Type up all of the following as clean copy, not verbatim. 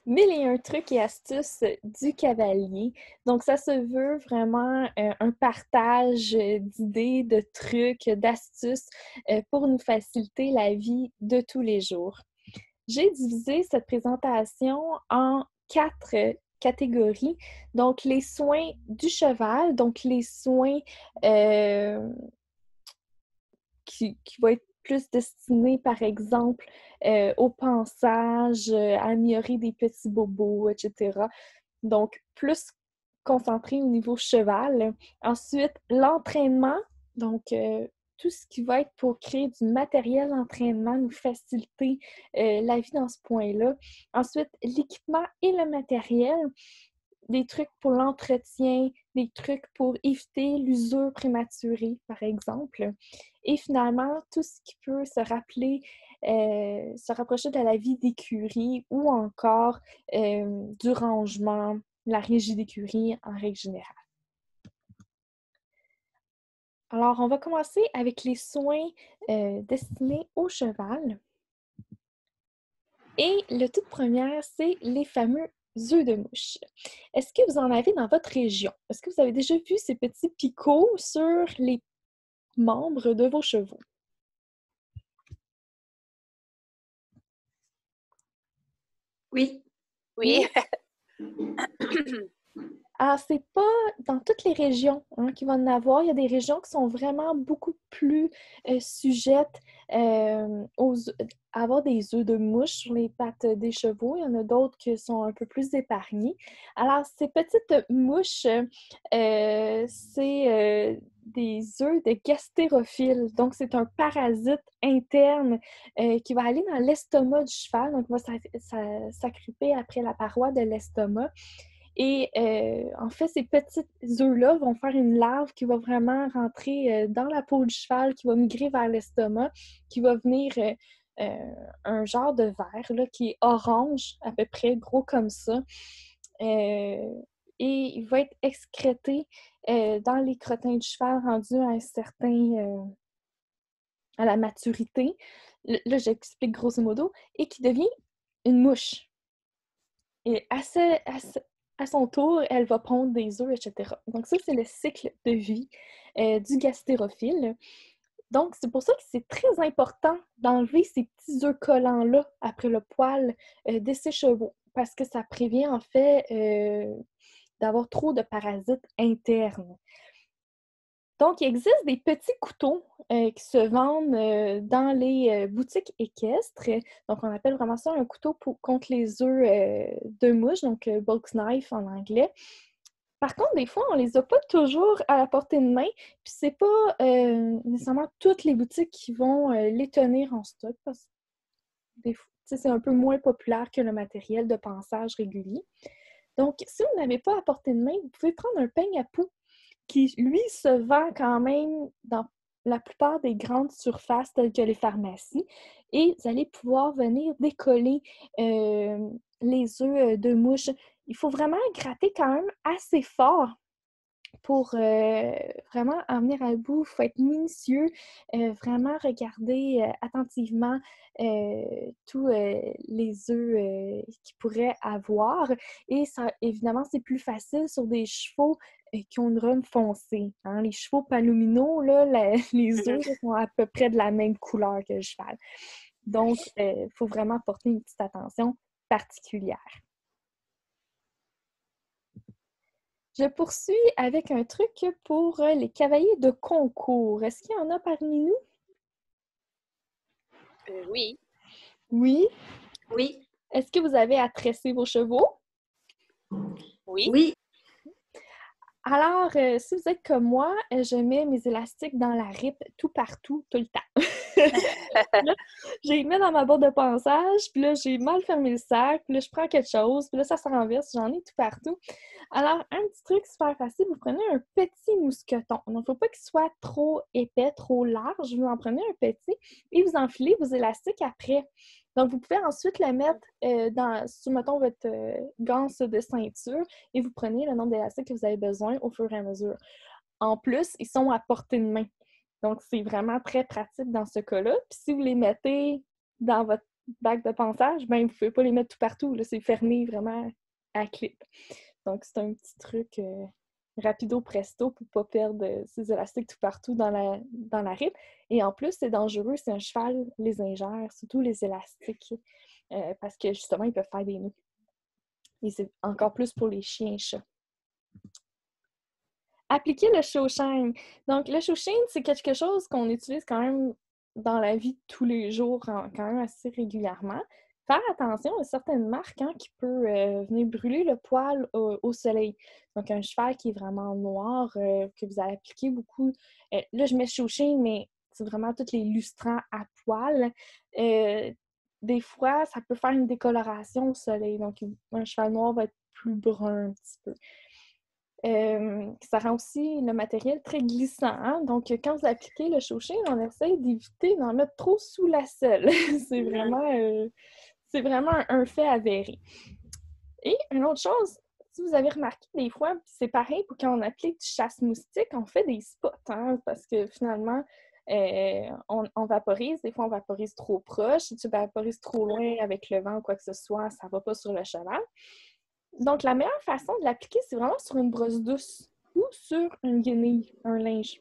Mille et un trucs et astuces du cavalier. Donc, ça se veut vraiment un partage d'idées, de trucs, d'astuces pour nous faciliter la vie de tous les jours. J'ai divisé cette présentation en 4 catégories. Donc, les soins du cheval, donc les soins euh, qui vont être plus destinés, par exemple, au pansage, à améliorer des petits bobos, etc. Donc, plus concentré au niveau cheval. Ensuite, l'entraînement. Donc, tout ce qui va être pour créer du matériel d'entraînement, nous faciliter la vie dans ce point-là. Ensuite, l'équipement et le matériel, des trucs pour l'entretien, des trucs pour éviter l'usure prématurée, par exemple. Et finalement, tout ce qui peut se rappeler, se rapprocher de la vie d'écurie ou encore du rangement, la régie d'écurie en règle générale. Alors, on va commencer avec les soins destinés au cheval. Et le tout premier, c'est les fameux œufs de mouche. Est-ce que vous en avez dans votre région? Est-ce que vous avez déjà vu ces petits picots sur les membres de vos chevaux? Oui. Oui. Alors, c'est pas dans toutes les régions qu'il va en avoir. Il y a des régions qui sont vraiment beaucoup plus sujettes à avoir des œufs de mouche sur les pattes des chevaux. Il y en a d'autres qui sont un peu plus épargnées. Alors, ces petites mouches, c'est des œufs de gastérophile. Donc, c'est un parasite interne qui va aller dans l'estomac du cheval. Donc, il va s'agripper après la paroi de l'estomac. Et en fait, ces petites œufs-là vont faire une larve qui va vraiment rentrer dans la peau du cheval, qui va migrer vers l'estomac, qui va venir un genre de verre là, qui est orange, à peu près gros comme ça. Et il va être excrété dans les crottins du cheval rendu à un certain... à la maturité. Là, j'explique grosso modo. Et qui devient une mouche. Et à son tour, elle va pondre des œufs, etc. Donc ça, c'est le cycle de vie du gastérophile. Donc, c'est pour ça que c'est très important d'enlever ces petits œufs collants-là après le poil de ses chevaux, parce que ça prévient en fait d'avoir trop de parasites internes. Donc, il existe des petits couteaux qui se vendent dans les boutiques équestres. Donc, on appelle vraiment ça un couteau contre les œufs de mouche, donc box knife en anglais. Par contre, des fois, on les a pas toujours à la portée de main, puis c'est pas nécessairement toutes les boutiques qui vont les tenir en stock, parce que des fois, c'est un peu moins populaire que le matériel de pansage régulier. Donc, si vous n'avez pas à portée de main, vous pouvez prendre un peigne à poux qui, lui, se vend quand même dans la plupart des grandes surfaces telles que les pharmacies. Et vous allez pouvoir venir décoller les œufs de mouche. Il faut vraiment gratter quand même assez fort pour vraiment en venir à bout. Il faut être minutieux, vraiment regarder attentivement tous les œufs qu'ils pourraient avoir. Et ça, évidemment, c'est plus facile sur des chevaux qui ont une rhum foncée. Hein? Les chevaux palomino, là, les œufs sont à peu près de la même couleur que le cheval. Donc, il faut vraiment porter une petite attention particulière. Je poursuis avec un truc pour les cavaliers de concours. Est-ce qu'il y en a parmi nous? Oui. Oui. Oui. Est-ce que vous avez à tresser vos chevaux? Oui. Oui. Alors, si vous êtes comme moi, je mets mes élastiques dans la ripe tout partout, tout le temps. Là, je les mets dans ma boîte de pansage, puis là, j'ai mal fermé le sac, puis là, je prends quelque chose, puis là, ça se renverse, j'en ai tout partout. Alors, un petit truc super facile, vous prenez un petit mousqueton. Donc, il ne faut pas qu'il soit trop épais, trop large. Vous en prenez un petit et vous enfilez vos élastiques après. Donc, vous pouvez ensuite le mettre sur, mettons, votre ganse de ceinture et vous prenez le nombre d'élastiques que vous avez besoin au fur et à mesure. En plus, ils sont à portée de main. Donc, c'est vraiment très pratique dans ce cas-là. Puis si vous les mettez dans bacs de pansage, ben vous pouvez pas les mettre tout partout, là, c'est fermé vraiment à clip. Donc, c'est un petit truc rapido presto pour pas perdre ses élastiques tout partout dans la ripe. Et en plus, c'est dangereux si un cheval les ingère, surtout les élastiques, parce que justement, ils peuvent faire des nœuds. Et c'est encore plus pour les chiens et chats. Appliquer le show shine. Donc, le show shine, c'est quelque chose qu'on utilise quand même dans la vie de tous les jours, quand même assez régulièrement. Faire attention à certaines marques qui peut venir brûler le poil au soleil. Donc, un cheval qui est vraiment noir, que vous allez appliquer beaucoup. Là, je mets show shine, mais c'est vraiment tous les lustrants à poil. Des fois, ça peut faire une décoloration au soleil. Donc, un cheval noir va être plus brun un petit peu. Ça rend aussi le matériel très glissant. Donc, quand vous appliquez le show shine, on essaie d'éviter d'en mettre trop sous la selle. C'est vraiment un fait avéré. Et une autre chose, si vous avez remarqué des fois, c'est pareil pour quand on applique du chasse-moustique, on fait des spots, parce que finalement, on vaporise. Des fois, on vaporise trop proche. Si tu vaporises trop loin avec le vent ou quoi que ce soit, ça ne va pas sur le cheval. Donc, la meilleure façon de l'appliquer, c'est vraiment sur une brosse douce ou sur une guenille, un linge.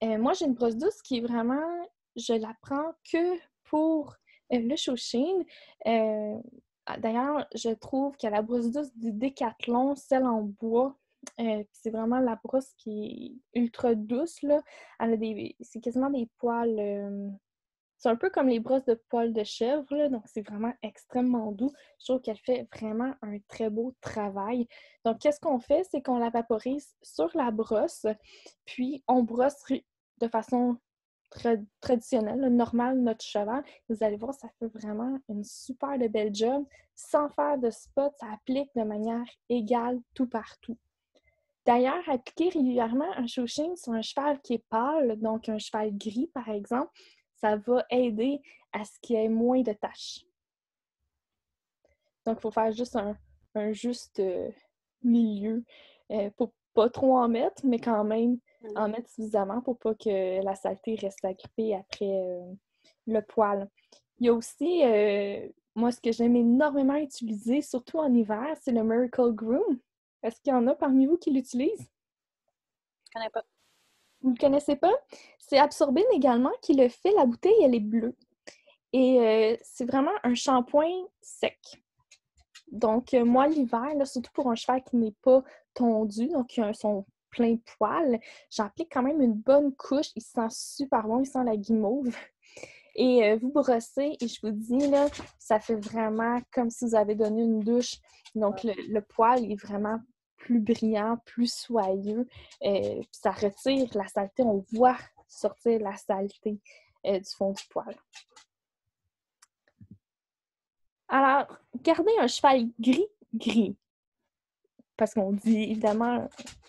Moi, j'ai une brosse douce qui est vraiment... Je la prends que pour le show shine. D'ailleurs, je trouve que la brosse douce du Décathlon, celle en bois, c'est vraiment la brosse qui est ultra douce, là. C'est quasiment des poils... C'est un peu comme les brosses de poils de chèvre, là, donc c'est vraiment extrêmement doux. Je trouve qu'elle fait vraiment un très beau travail. Donc, qu'est-ce qu'on fait? C'est qu'on la vaporise sur la brosse, puis on brosse de façon traditionnelle, là, normale, notre cheval. Vous allez voir, ça fait vraiment une super de belle job. Sans faire de spot, ça applique de manière égale tout partout. D'ailleurs, appliquer régulièrement un show shine sur un cheval qui est pâle, donc un cheval gris par exemple, ça va aider à ce qu'il y ait moins de taches. Donc, il faut faire juste un juste milieu pour pas trop en mettre, mais quand même en mettre suffisamment pour pas que la saleté reste agrippée après le poil. Il y a aussi, moi, ce que j'aime énormément utiliser, surtout en hiver, c'est le Miracle Groom. Est-ce qu'il y en a parmi vous qui l'utilisent? Je connais pas. Vous ne le connaissez pas? C'est Absorbine également qui le fait. La bouteille, elle est bleue. Et c'est vraiment un shampoing sec. Donc, moi, l'hiver, là, surtout pour un cheval qui n'est pas tondu, donc qui a son plein poil, j'applique quand même une bonne couche. Il sent super bon, il sent la guimauve. Et vous brossez, et je vous dis, là, ça fait vraiment comme si vous avez donné une douche. Donc, le poil est vraiment plus brillant, plus soyeux. Puis ça retire la saleté. On voit sortir la saleté du fond du poil. Alors, gardez un cheval gris. Parce qu'on dit, évidemment,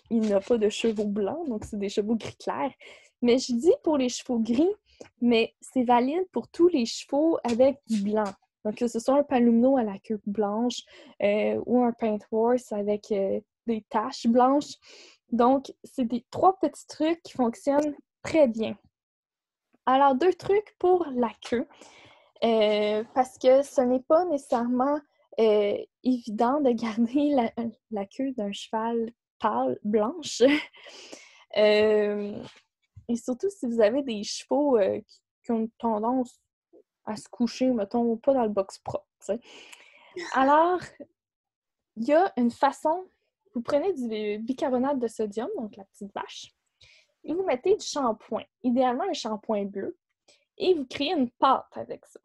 il n'a pas de chevaux blancs, donc c'est des chevaux gris clairs. Mais je dis pour les chevaux gris, mais c'est valide pour tous les chevaux avec du blanc. Donc, que ce soit un palomino à la queue blanche ou un paint horse avec des taches blanches. Donc, c'est des 3 petits trucs qui fonctionnent très bien. Alors, 2 trucs pour la queue. Parce que ce n'est pas nécessairement évident de garder la queue d'un cheval pâle blanche. Et surtout si vous avez des chevaux qui ont tendance à se coucher, mettons, pas dans le box propre. T'sais. Alors, il y a une façon, vous prenez du bicarbonate de sodium, donc la petite vache, et vous mettez du shampoing, idéalement un shampoing bleu, et vous créez une pâte avec ça.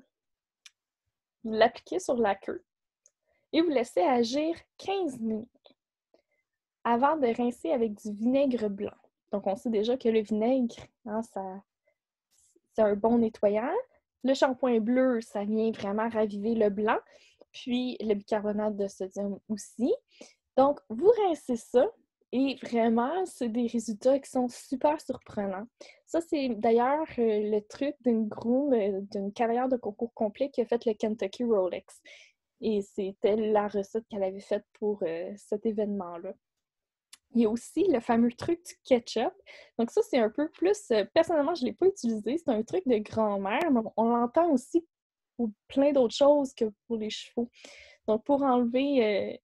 Vous l'appliquez sur la queue et vous laissez agir 15 minutes avant de rincer avec du vinaigre blanc. Donc, on sait déjà que le vinaigre, c'est un bon nettoyant. Le shampoing bleu, ça vient vraiment raviver le blanc. Puis, le bicarbonate de sodium aussi. Donc, vous rincez ça et vraiment, c'est des résultats qui sont super surprenants. Ça, c'est d'ailleurs le truc d'une groom, d'une cavalière de concours complet qui a fait le Kentucky Rolex. Et c'était la recette qu'elle avait faite pour cet événement-là. Il y a aussi le fameux truc du ketchup. Donc ça, c'est un peu plus... personnellement, je ne l'ai pas utilisé. C'est un truc de grand-mère, mais on l'entend aussi pour plein d'autres choses que pour les chevaux. Donc, pour enlever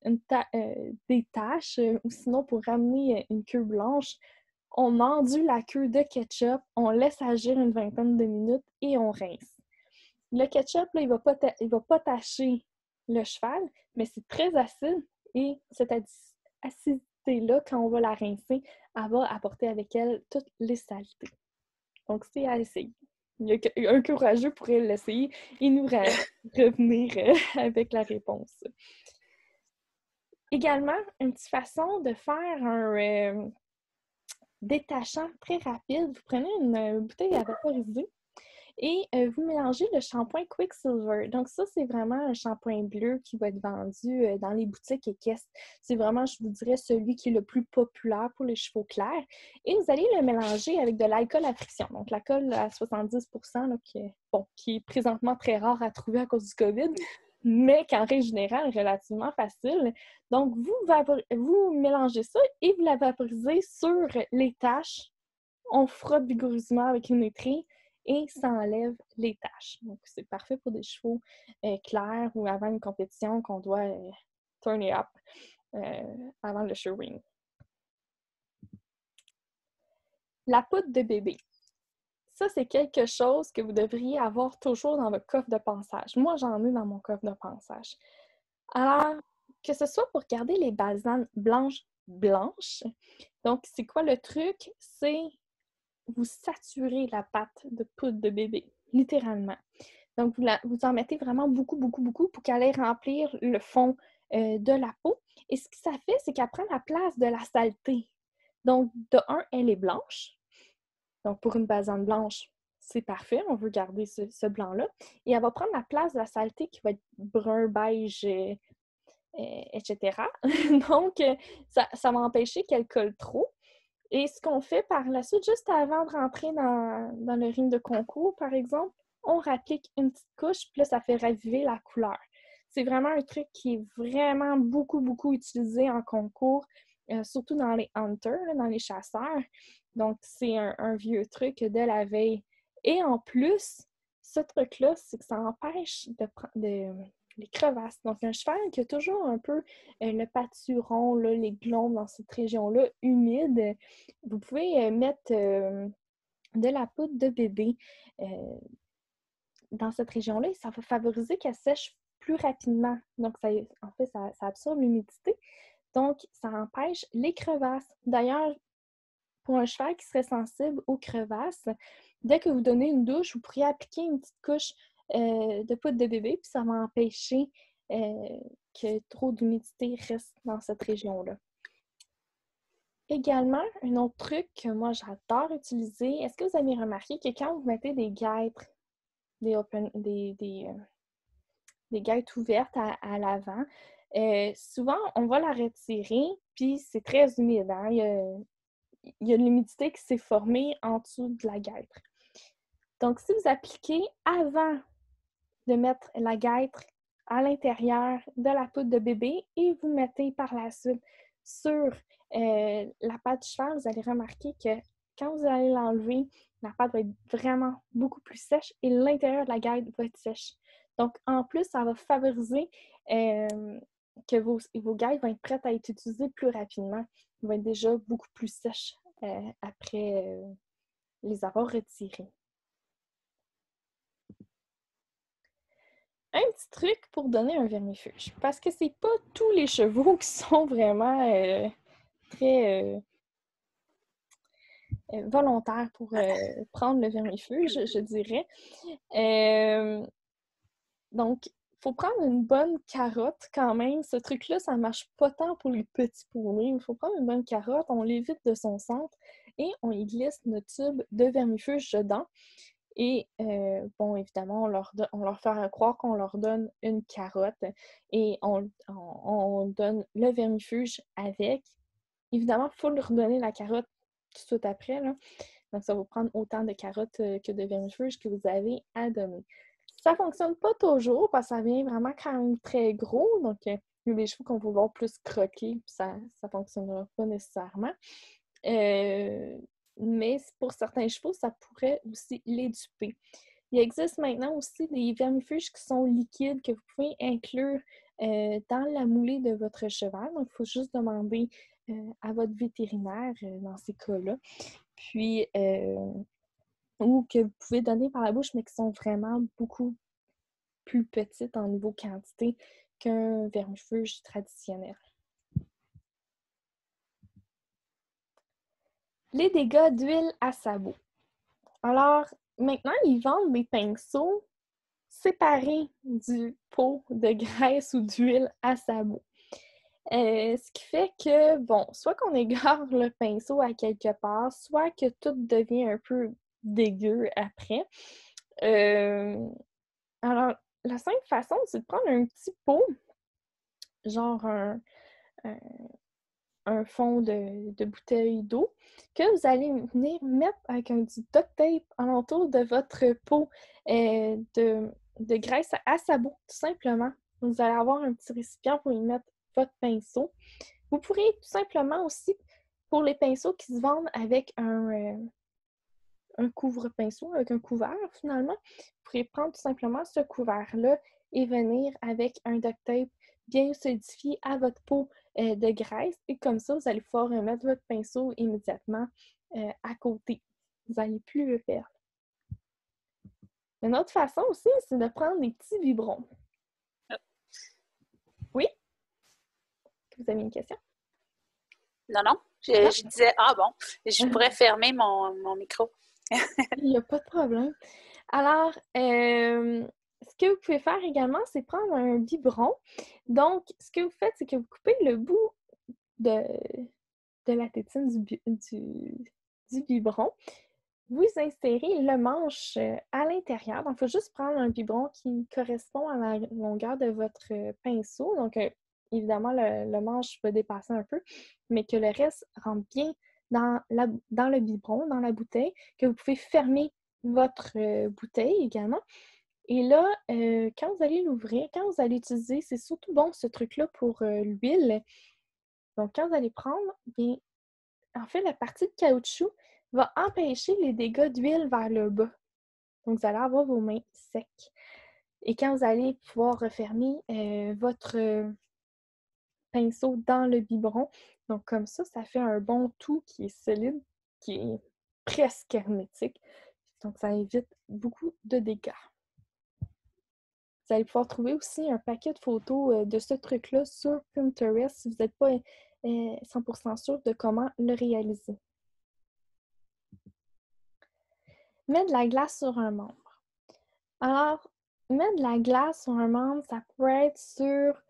des taches ou sinon pour ramener une queue blanche, on endue la queue de ketchup, on laisse agir une vingtaine de minutes et on rince. Le ketchup, là, il va pas tacher le cheval, mais c'est très acide et cette acidité-là, quand on va la rincer, elle va apporter avec elle toutes les saletés. Donc, c'est à essayer. Un courageux pourrait l'essayer et nous revenir avec la réponse. Également, une petite façon de faire un détachant très rapide. Vous prenez une bouteille à vaporiser et vous mélangez le shampoing Quicksilver. Donc ça, c'est vraiment un shampoing bleu qui va être vendu dans les boutiques et caisses. C'est vraiment, je vous dirais, celui qui est le plus populaire pour les chevaux clairs. Et vous allez le mélanger avec de l'alcool à friction. Donc l'alcool à 70%, là, qui est présentement très rare à trouver à cause du COVID, mais qu'en règle générale, est relativement facile. Donc, vous mélangez ça et vous la vaporisez sur les taches. On frotte vigoureusement avec une étrie et ça enlève les taches. Donc, c'est parfait pour des chevaux clairs ou avant une compétition qu'on doit turn it up avant le showing. La poudre de bébé. Ça, c'est quelque chose que vous devriez avoir toujours dans votre coffre de pansage. Moi, j'en ai dans mon coffre de pansage. Alors, que ce soit pour garder les basanes blanches. Donc, c'est quoi le truc? C'est vous saturez la pâte de poudre de bébé, littéralement. Donc, vous en mettez vraiment beaucoup, beaucoup, beaucoup pour qu'elle aille remplir le fond de la peau. Et ce que ça fait, c'est qu'elle prend la place de la saleté. Donc, de un, elle est blanche. Donc, pour une basane blanche, c'est parfait. On veut garder ce blanc-là. Et elle va prendre la place de la saleté qui va être brun, beige, etc. Donc, ça va empêcher qu'elle colle trop. Et ce qu'on fait par la suite, juste avant de rentrer dans le ring de concours, par exemple, on rapplique une petite couche, puis là, ça fait raviver la couleur. C'est vraiment un truc qui est vraiment beaucoup, beaucoup utilisé en concours, surtout dans les hunters, là, dans les chasseurs. Donc, c'est un vieux truc de la veille. Et en plus, ce truc-là, c'est que ça empêche les crevasses. Donc, un cheval qui a toujours un peu le pâturon, là, les glombes dans cette région-là humide, vous pouvez mettre de la poudre de bébé dans cette région-là et ça va favoriser qu'elle sèche plus rapidement. Donc, en fait, ça absorbe l'humidité. Donc, ça empêche les crevasses. D'ailleurs, pour un cheval qui serait sensible aux crevasses, dès que vous donnez une douche, vous pourriez appliquer une petite couche de poudre de bébé, puis ça va empêcher que trop d'humidité reste dans cette région-là. Également, un autre truc que moi j'adore utiliser, est-ce que vous avez remarqué que quand vous mettez des guêtres, des guêtres ouvertes à l'avant, souvent on va la retirer, puis c'est très humide, hein? Il y a de l'humidité qui s'est formée en dessous de la guêtre. Donc, si vous appliquez avant de mettre la guêtre à l'intérieur de la poudre de bébé et vous mettez par la suite sur la pâte du cheval, vous allez remarquer que quand vous allez l'enlever, la pâte va être vraiment beaucoup plus sèche et l'intérieur de la guêtre va être sèche. Donc, en plus, ça va favoriser que vos guêtres vont être prêtes à être utilisées plus rapidement. Ils vont être déjà beaucoup plus sèches après les avoir retirées. Un petit truc pour donner un vermifuge, parce que c'est pas tous les chevaux qui sont vraiment très volontaires pour prendre le vermifuge, je dirais. Donc, il faut prendre une bonne carotte quand même. Ce truc-là, ça marche pas tant pour les petits poneys. Il faut prendre une bonne carotte, on l'évite de son centre et on y glisse notre tube de vermifuge dedans. Et bon, évidemment, on leur fait croire qu'on leur donne une carotte et on donne le vermifuge avec. Évidemment, il faut leur donner la carotte tout de suite après, là. Donc, ça va prendre autant de carottes que de vermifuge que vous avez à donner. Ça ne fonctionne pas toujours parce que ça vient vraiment quand même très gros. Donc, il y a des chevaux qu'on va voir plus croquer, puis ça ne fonctionnera pas nécessairement. Mais pour certains chevaux, ça pourrait aussi les duper. Il existe maintenant aussi des vermifuges qui sont liquides que vous pouvez inclure dans la moulée de votre cheval. Donc, il faut juste demander à votre vétérinaire dans ces cas-là. Puis, ou que vous pouvez donner par la bouche, mais qui sont vraiment beaucoup plus petites en niveau quantité qu'un vermifuge traditionnel. Les dégâts d'huile à sabot. Alors, maintenant, ils vendent des pinceaux séparés du pot de graisse ou d'huile à sabot. Ce qui fait que, bon, soit qu'on égare le pinceau à quelque part, soit que tout devient un peu dégueu après. Alors, la simple façon, c'est de prendre un petit pot, genre un fond de bouteille d'eau, que vous allez venir mettre avec un petit duct tape alentour de votre pot de graisse à sabot, tout simplement. Vous allez avoir un petit récipient pour y mettre votre pinceau. Vous pourrez tout simplement aussi, pour les pinceaux qui se vendent avec un couvre-pinceau, avec un couvert finalement, vous pourrez prendre tout simplement ce couvert-là et venir avec un duct tape bien solidifié à votre pot de graisse. Et comme ça, vous allez pouvoir remettre votre pinceau immédiatement à côté. Vous n'allez plus le perdre. Une autre façon aussi, c'est de prendre des petits biberons. Oui? Vous avez une question? Non. Je disais, bon, je pourrais fermer mon micro. Il n'y a pas de problème. Alors, ce que vous pouvez faire également, c'est prendre un biberon. Donc, ce que vous faites, c'est que vous coupez le bout de la tétine du biberon. Vous insérez le manche à l'intérieur. Donc, il faut juste prendre un biberon qui correspond à la longueur de votre pinceau. Donc, évidemment, le manche va dépasser un peu, mais que le reste rentre bien dans le biberon, dans la bouteille, que vous pouvez fermer votre bouteille également. Et là, quand vous allez l'ouvrir, quand vous allez utiliser, c'est surtout bon ce truc-là pour l'huile. Donc, quand vous allez prendre, bien, en fait, la partie de caoutchouc va empêcher les dégâts d'huile vers le bas. Donc, vous allez avoir vos mains secs. Et quand vous allez pouvoir refermer votre pinceau dans le biberon, donc comme ça fait un bon tout qui est solide, qui est presque hermétique. Donc, ça évite beaucoup de dégâts. Vous allez pouvoir trouver aussi un paquet de photos de ce truc-là sur Pinterest si vous n'êtes pas 100% sûr de comment le réaliser. Mettre de la glace sur un membre. Alors, mettre de la glace sur un membre, ça peut être sur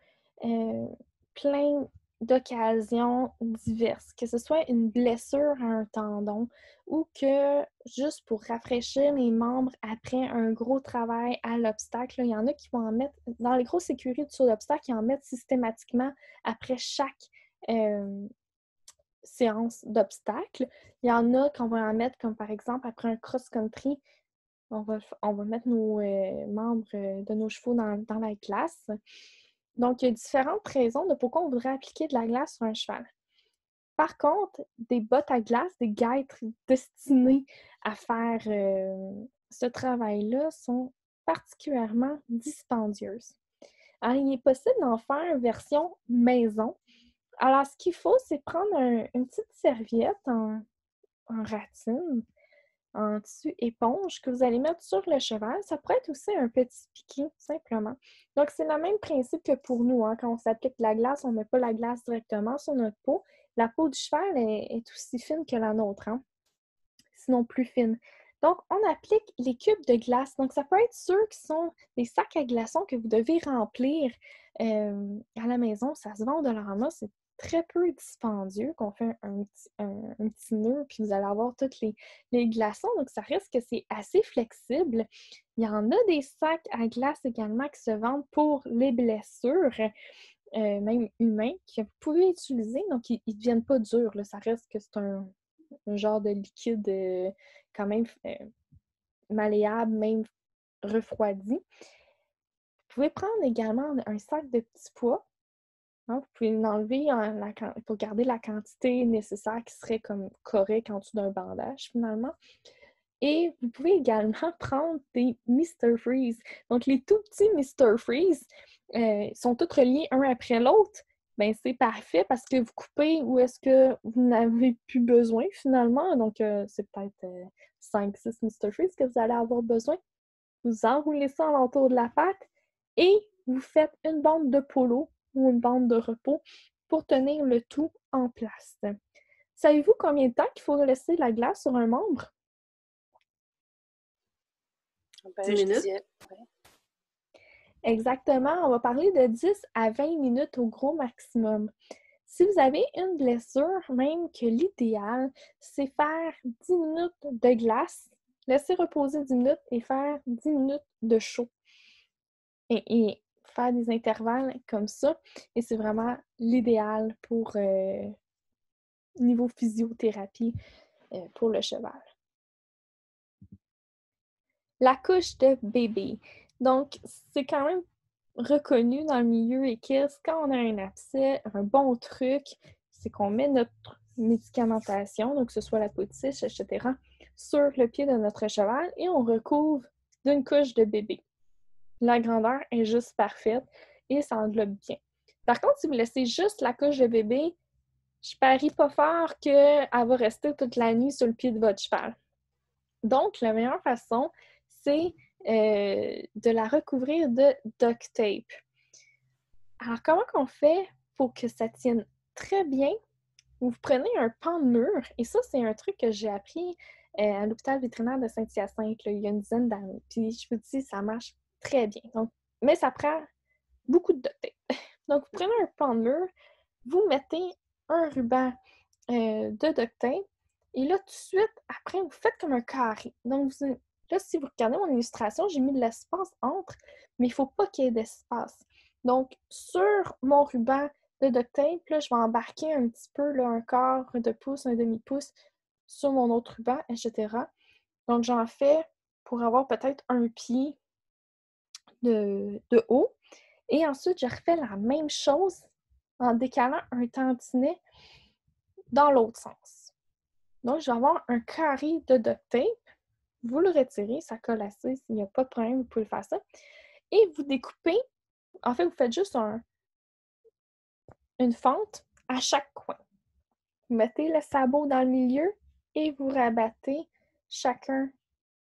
plein d'occasions diverses, que ce soit une blessure à un tendon ou que juste pour rafraîchir les membres après un gros travail à l'obstacle. Il y en a qui vont en mettre, dans les grosses écuries sur l'obstacle, ils en mettent systématiquement après chaque séance d'obstacle. Il y en a qu'on va en mettre comme par exemple après un cross-country, on va mettre nos membres de nos chevaux dans la glace. Donc, il y a différentes raisons de pourquoi on voudrait appliquer de la glace sur un cheval. Par contre, des bottes à glace, des guêtres destinées à faire ce travail-là sont particulièrement dispendieuses. Alors, il est possible d'en faire une version maison. Alors, ce qu'il faut, c'est prendre une petite serviette en ratine, en tissu éponge que vous allez mettre sur le cheval. Ça pourrait être aussi un petit piqué, tout simplement. Donc, c'est le même principe que pour nous. Hein. Quand on s'applique la glace, on ne met pas la glace directement sur notre peau. La peau du cheval est aussi fine que la nôtre, hein? Sinon plus fine. Donc, on applique les cubes de glace. Donc, ça peut être ceux qui sont des sacs à glaçons que vous devez remplir à la maison. Ça se vend au Dollarama. C'est très peu dispendieux qu'on fait un petit nœud, puis vous allez avoir tous les glaçons. Donc, ça reste que c'est assez flexible. Il y en a des sacs à glace également qui se vendent pour les blessures, même humains, que vous pouvez utiliser. Donc, ils ne deviennent pas durs. Là. Ça reste que c'est un genre de liquide quand même malléable, même refroidi. Vous pouvez prendre également un sac de petits pois. Hein, vous pouvez l'enlever pour garder la quantité nécessaire qui serait comme correcte en dessous d'un bandage finalement. Et vous pouvez également prendre des Mr. Freeze. Donc, les tout petits Mr. Freeze sont tous reliés un après l'autre. Bien, c'est parfait parce que vous coupez où est-ce que vous n'avez plus besoin finalement. Donc, c'est peut-être 5-6 Mr. Freeze que vous allez avoir besoin. Vous enroulez ça alentour de la pâte et vous faites une bande de polo ou une bande de repos pour tenir le tout en place. Savez-vous combien de temps qu'il faut laisser la glace sur un membre? 10 minutes. Exactement, on va parler de 10 à 20 minutes au gros maximum. Si vous avez une blessure, même que l'idéal, c'est faire 10 minutes de glace, laisser reposer 10 minutes et faire 10 minutes de chaud. Et faire des intervalles comme ça. Et c'est vraiment l'idéal pour niveau physiothérapie pour le cheval. La couche de bébé. Donc, c'est quand même reconnu dans le milieu équestre. Quand on a un abcès, un bon truc, c'est qu'on met notre médicamentation, donc que ce soit la potiche, etc., sur le pied de notre cheval et on recouvre d'une couche de bébé. La grandeur est juste parfaite et ça englobe bien. Par contre, si vous laissez juste la couche de bébé, je parie pas fort qu'elle va rester toute la nuit sur le pied de votre cheval. Donc, la meilleure façon, c'est de la recouvrir de duct tape. Alors, comment qu'on fait pour que ça tienne très bien? Vous prenez un pan de mur, et ça, c'est un truc que j'ai appris à l'hôpital vétérinaire de Saint-Hyacinthe il y a une dizaine d'années. Puis, je vous dis, ça marche très bien. Donc, mais ça prend beaucoup de duct tape. Donc, vous prenez un pan de mur, vous mettez un ruban de duct tape, et là, tout de suite, après, vous faites comme un carré. Donc, là, si vous regardez mon illustration, j'ai mis de l'espace entre, mais il ne faut pas qu'il y ait d'espace. Donc, sur mon ruban de duct tape, là, je vais embarquer un petit peu, là, un quart de pouce, un demi-pouce sur mon autre ruban, etc. Donc, j'en fais pour avoir peut-être un pied de haut. Et ensuite, je refais la même chose en décalant un tantinet dans l'autre sens. Donc, je vais avoir un carré de duct tape. Vous le retirez, ça colle assez, s'il n'y a pas de problème, vous pouvez faire ça. Et vous découpez, en fait, vous faites juste une fente à chaque coin. Vous mettez le sabot dans le milieu et vous rabattez chacun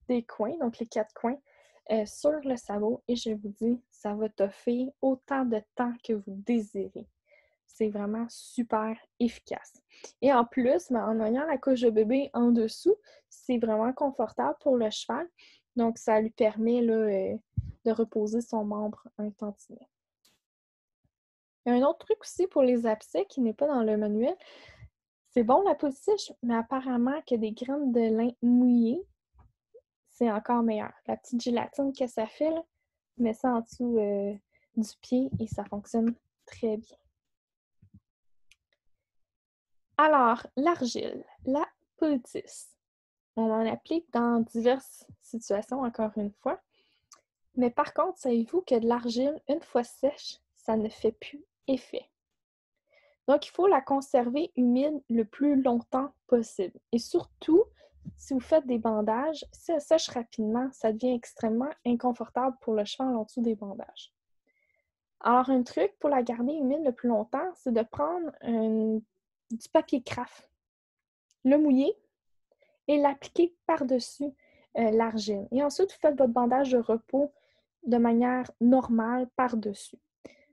des coins, donc les 4 coins, sur le sabot. Et je vous dis, ça va toffer autant de temps que vous désirez. C'est vraiment super efficace. Et en plus, en ayant la couche de bébé en dessous, c'est vraiment confortable pour le cheval. Donc, ça lui permet là, de reposer son membre un tantinet. Il y a un autre truc aussi pour les abcès qui n'est pas dans le manuel. C'est bon la potiche, mais apparemment que des graines de lin mouillées, c'est encore meilleur. La petite gélatine que ça fait, là, mets ça en dessous du pied et ça fonctionne très bien. Alors, l'argile, la poultice. On en applique dans diverses situations, encore une fois. Mais par contre, savez-vous que de l'argile, une fois sèche, ça ne fait plus effet. Donc, il faut la conserver humide le plus longtemps possible. Et surtout, si vous faites des bandages, si elle sèche rapidement, ça devient extrêmement inconfortable pour le cheval en dessous des bandages. Alors, un truc pour la garder humide le plus longtemps, c'est de prendre du papier craft, le mouiller et l'appliquer par-dessus l'argile. Et ensuite, vous faites votre bandage de repos de manière normale par-dessus.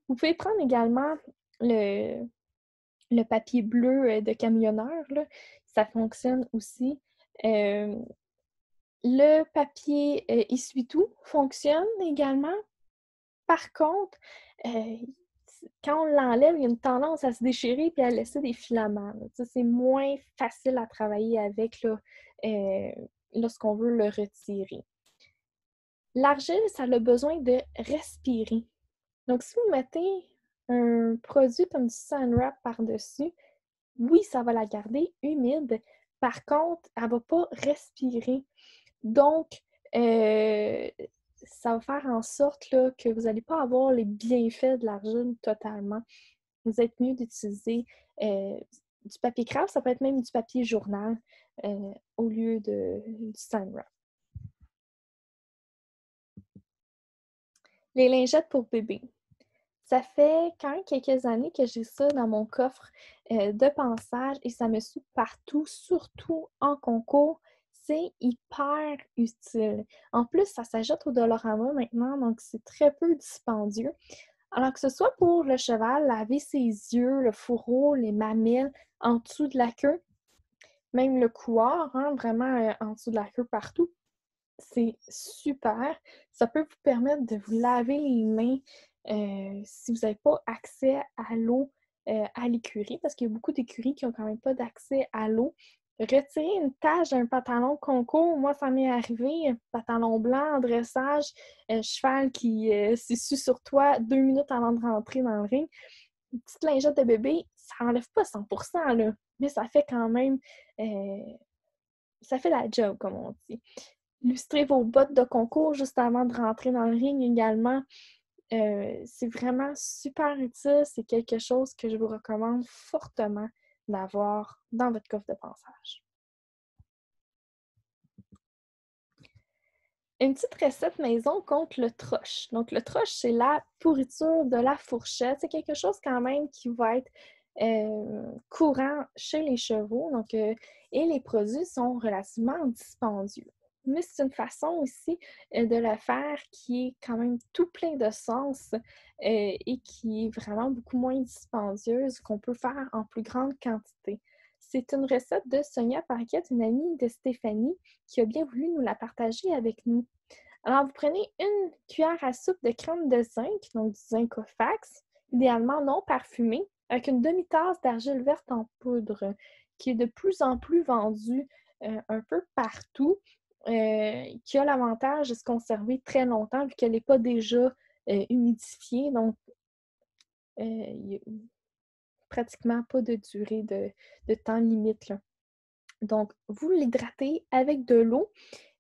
Vous pouvez prendre également le papier bleu de camionneur, là, ça fonctionne aussi. Le papier essuie-tout fonctionne également. Par contre, quand on l'enlève, il y a une tendance à se déchirer et à laisser des filaments. C'est moins facile à travailler avec là, lorsqu'on veut le retirer. L'argile, ça a besoin de respirer. Donc, si vous mettez un produit comme du Saran Wrap par-dessus, oui, ça va la garder humide. Par contre, elle ne va pas respirer. Donc, ça va faire en sorte là, que vous n'allez pas avoir les bienfaits de l'argile totalement. Vous êtes mieux d'utiliser du papier craft, ça peut être même du papier journal au lieu du Saran Wrap. Les lingettes pour bébé. Ça fait quand même quelques années que j'ai ça dans mon coffre de pansage et ça me suit partout, surtout en concours. C'est hyper utile. En plus, ça s'ajoute au Dollarama maintenant, donc c'est très peu dispendieux. Alors que ce soit pour le cheval, laver ses yeux, le fourreau, les mamelles, en dessous de la queue, même le couard, hein, vraiment en dessous de la queue partout, c'est super. Ça peut vous permettre de vous laver les mains si vous n'avez pas accès à l'eau à l'écurie, parce qu'il y a beaucoup d'écuries qui n'ont quand même pas d'accès à l'eau. Retirer une tache d'un pantalon concours, moi, ça m'est arrivé, un pantalon blanc en dressage, cheval qui s'essuie sur toi 2 minutes avant de rentrer dans le ring. Une petite lingette de bébé, ça n'enlève pas 100%, là, mais ça fait quand même... ça fait la job, comme on dit. Lustrer vos bottes de concours juste avant de rentrer dans le ring également. C'est vraiment super utile. C'est quelque chose que je vous recommande fortement d'avoir dans votre coffre de pansage. Une petite recette maison contre le thrush. Donc, le thrush, c'est la pourriture de la fourchette. C'est quelque chose quand même qui va être courant chez les chevaux. Donc, et les produits sont relativement dispendieux. Mais c'est une façon aussi de le faire qui est quand même tout plein de sens et qui est vraiment beaucoup moins dispendieuse, qu'on peut faire en plus grande quantité. C'est une recette de Sonia Paquette, une amie de Stéphanie, qui a bien voulu nous la partager avec nous. Alors, vous prenez une cuillère à soupe de crème de zinc, donc du zinc Ofax, idéalement non parfumé, avec une demi-tasse d'argile verte en poudre, qui est de plus en plus vendue un peu partout, qui a l'avantage de se conserver très longtemps vu qu'elle n'est pas déjà humidifiée, donc il n'y a pratiquement pas de durée de temps limite, là. Donc, vous l'hydratez avec de l'eau.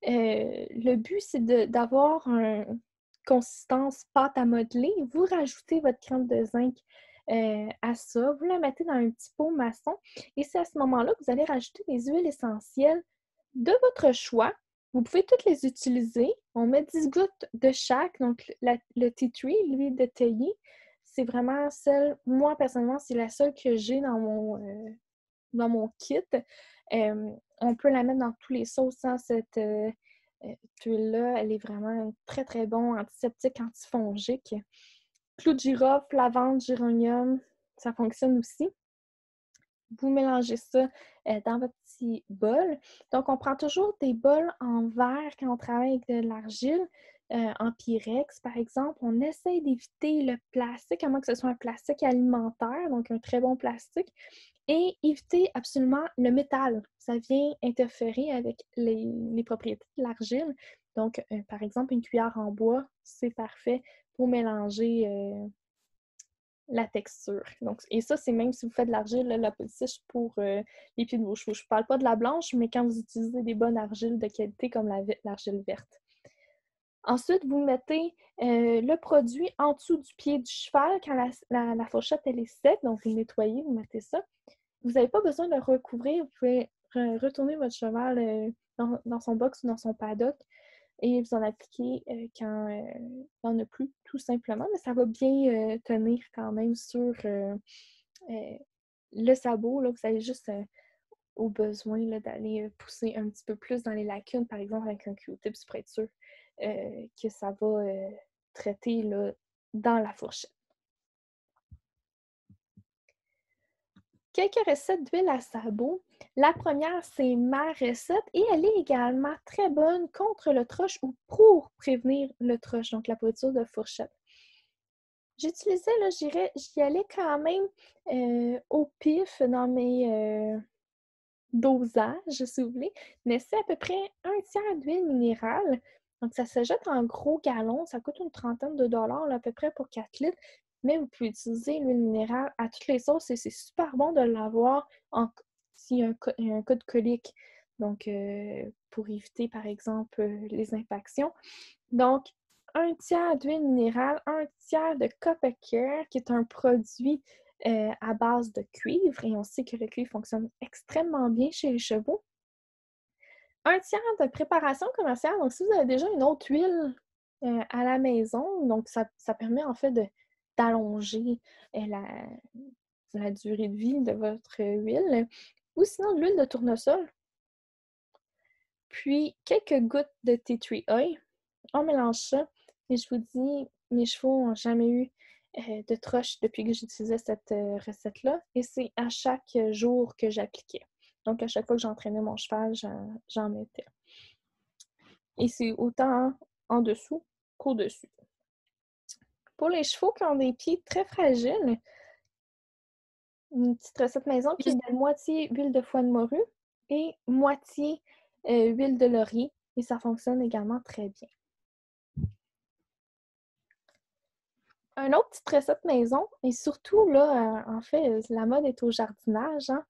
Le but, c'est d'avoir une consistance pâte à modeler. Vous rajoutez votre crème de zinc à ça. Vous la mettez dans un petit pot maçon. Et c'est à ce moment-là que vous allez rajouter des huiles essentielles de votre choix. Vous pouvez toutes les utiliser. On met 10 gouttes de chaque. Donc, le tea tree, l'huile de theuilly, c'est vraiment celle, moi personnellement, c'est la seule que j'ai dans mon kit. On peut la mettre dans tous les sauces, hein, cette huile-là. Elle est vraiment très, très bon antiseptique, antifongique. Clou de girofle, lavande, géranium, ça fonctionne aussi. Vous mélangez ça dans votre petit bol. Donc, on prend toujours des bols en verre quand on travaille avec de l'argile. En Pyrex, par exemple, on essaie d'éviter le plastique, à moins que ce soit un plastique alimentaire, donc un très bon plastique, et éviter absolument le métal. Ça vient interférer avec les propriétés de l'argile. Donc, par exemple, une cuillère en bois, c'est parfait pour mélanger la texture. Donc, et ça, c'est même si vous faites de l'argile, la potiche pour les pieds de vos chevaux. Je ne parle pas de la blanche, mais quand vous utilisez des bonnes argiles de qualité comme l'argile verte. Ensuite, vous mettez le produit en dessous du pied du cheval quand la fourchette elle est sec. Donc, vous le nettoyez, vous mettez ça. Vous n'avez pas besoin de le recouvrir. Vous pouvez retourner votre cheval dans son box ou dans son paddock et vous en appliquez quand il n'y en a plus, tout simplement. Mais ça va bien tenir quand même sur le sabot. Là, vous avez juste au besoin là, d'aller pousser un petit peu plus dans les lacunes, par exemple avec un Q-tip pour être sûr que ça va traiter là, dans la fourchette. Quelques recettes d'huile à sabot. La première, c'est ma recette et elle est également très bonne contre le thrush ou pour prévenir le thrush, donc la pourriture de fourchette. J'utilisais, là, j'y allais quand même au pif dans mes dosages, si vous voulez, mais c'est à peu près 1/3 d'huile minérale. Donc, ça se jette en gros gallons. Ça coûte une trentaine de dollars là, à peu près pour 4 litres. Mais vous pouvez utiliser l'huile minérale à toutes les sauces et c'est super bon de l'avoir s'il y a un cas de colique. Donc, pour éviter, par exemple, les infections. Donc, 1/3 d'huile minérale, 1/3 de Copper Care, qui est un produit à base de cuivre. Et on sait que le cuivre fonctionne extrêmement bien chez les chevaux. 1/3 de préparation commerciale. Donc, si vous avez déjà une autre huile à la maison. Donc, ça permet en fait d'allonger la durée de vie de votre huile. Ou sinon, de l'huile de tournesol. Puis, quelques gouttes de tea tree oil. On mélange ça. Et je vous dis, mes chevaux n'ont jamais eu de troche depuis que j'utilisais cette recette-là. Et c'est à chaque jour que j'appliquais. Donc, à chaque fois que j'entraînais mon cheval, j'en mettais. Et c'est autant en dessous qu'au-dessus. Pour les chevaux qui ont des pieds très fragiles, une petite recette maison qui est de moitié huile de foie de morue et moitié huile de laurier. Et ça fonctionne également très bien. Une autre petite recette maison, et surtout là, en fait, la mode est au jardinage. Hein?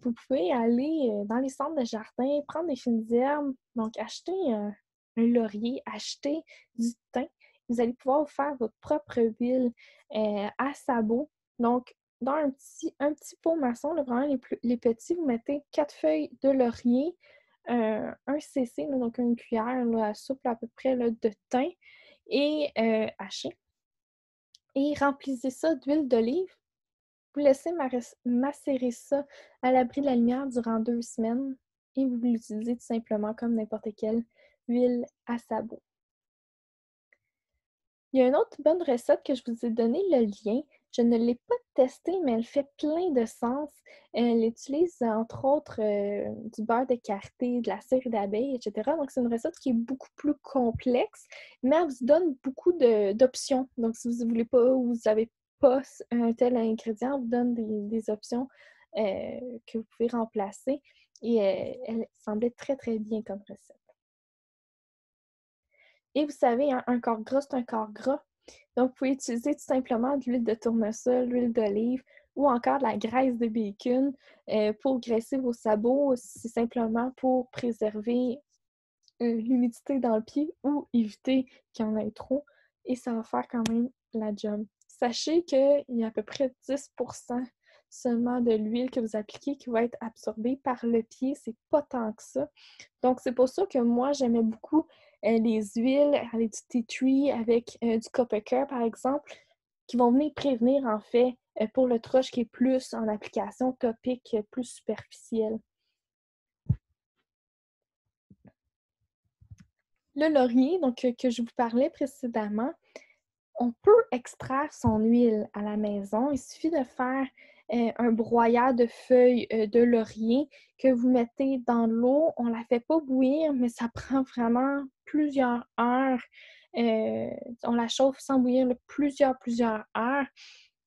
Vous pouvez aller dans les centres de jardin, prendre des fines herbes, donc acheter un laurier, acheter du thym. Vous allez pouvoir vous faire votre propre huile à sabot. Donc, dans un petit pot maçon, là, vraiment les petits, vous mettez 4 feuilles de laurier, un cc, là, donc une cuillère là, à soupe à peu près là, de thym et haché. Et remplissez ça d'huile d'olive. Vous laissez macérer ça à l'abri de la lumière durant 2 semaines et vous l'utilisez tout simplement comme n'importe quelle huile à sabot. Il y a une autre bonne recette que je vous ai donné le lien. Je ne l'ai pas testée, mais elle fait plein de sens. Elle utilise entre autres du beurre de karité, de la cire d'abeille, etc. Donc, c'est une recette qui est beaucoup plus complexe, mais elle vous donne beaucoup d'options. Donc, si vous ne voulez pas ou vous n'avez pas un tel ingrédient, elle vous donne des options que vous pouvez remplacer. Et elle semblait très, très bien comme recette. Et vous savez, hein, un corps gras, c'est un corps gras. Donc, vous pouvez utiliser tout simplement de l'huile de tournesol, l'huile d'olive ou encore de la graisse de bacon pour graisser vos sabots. C'est simplement pour préserver l'humidité dans le pied ou éviter qu'il y en ait trop. Et ça va faire quand même la job. Sachez qu'il y a à peu près 10% seulement de l'huile que vous appliquez qui va être absorbée par le pied. C'est pas tant que ça. Donc, c'est pour ça que moi, j'aimais beaucoup les huiles avec du tea tree, avec du copper care, par exemple, qui vont venir prévenir, en fait, pour le thrush qui est plus en application topique, plus superficielle. Le laurier, donc que je vous parlais précédemment, on peut extraire son huile à la maison. Il suffit de faire un broyat de feuilles de laurier que vous mettez dans l'eau. On ne la fait pas bouillir, mais ça prend vraiment plusieurs heures. On la chauffe sans bouillir plusieurs heures.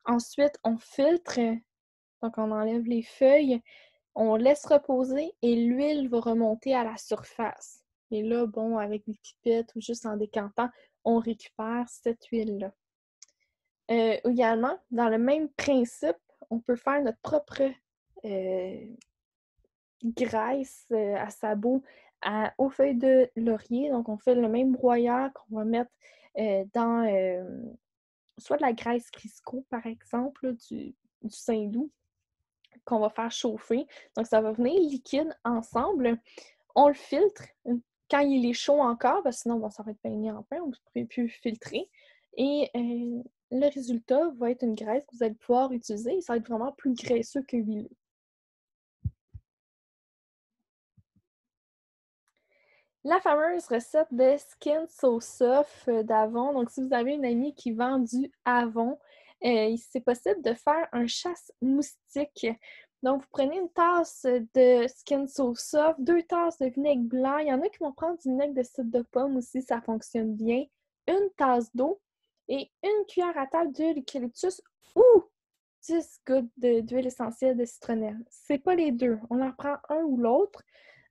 Ensuite, on filtre, donc on enlève les feuilles, on laisse reposer et l'huile va remonter à la surface. Et là, bon, avec des pipettes ou juste en décantant, on récupère cette huile-là. Également, dans le même principe, on peut faire notre propre graisse à sabot aux feuilles de laurier. Donc, on fait le même broyat qu'on va mettre dans soit de la graisse Crisco, par exemple, du Saint-Loup, qu'on va faire chauffer. Donc, ça va venir liquide ensemble. On le filtre quand il est chaud encore, parce que sinon, bon, ça va être peigné en pain, on ne pourrait plus filtrer. Et le résultat va être une graisse que vous allez pouvoir utiliser. Ça va être vraiment plus graisseux que huileux. La fameuse recette de Skin So Soft d'Avon. Donc, si vous avez une amie qui vend du Avon, c'est possible de faire un chasse-moustique. Donc, vous prenez une tasse de Skin So Soft, 2 tasses de vinaigre blanc. Il y en a qui vont prendre du vinaigre de cidre de pomme aussi, ça fonctionne bien. Une tasse d'eau et une cuillère à table d'huile d'eucalyptus ou 10 gouttes d'huile essentielle de citronnelle. C'est pas les deux. On en prend un ou l'autre.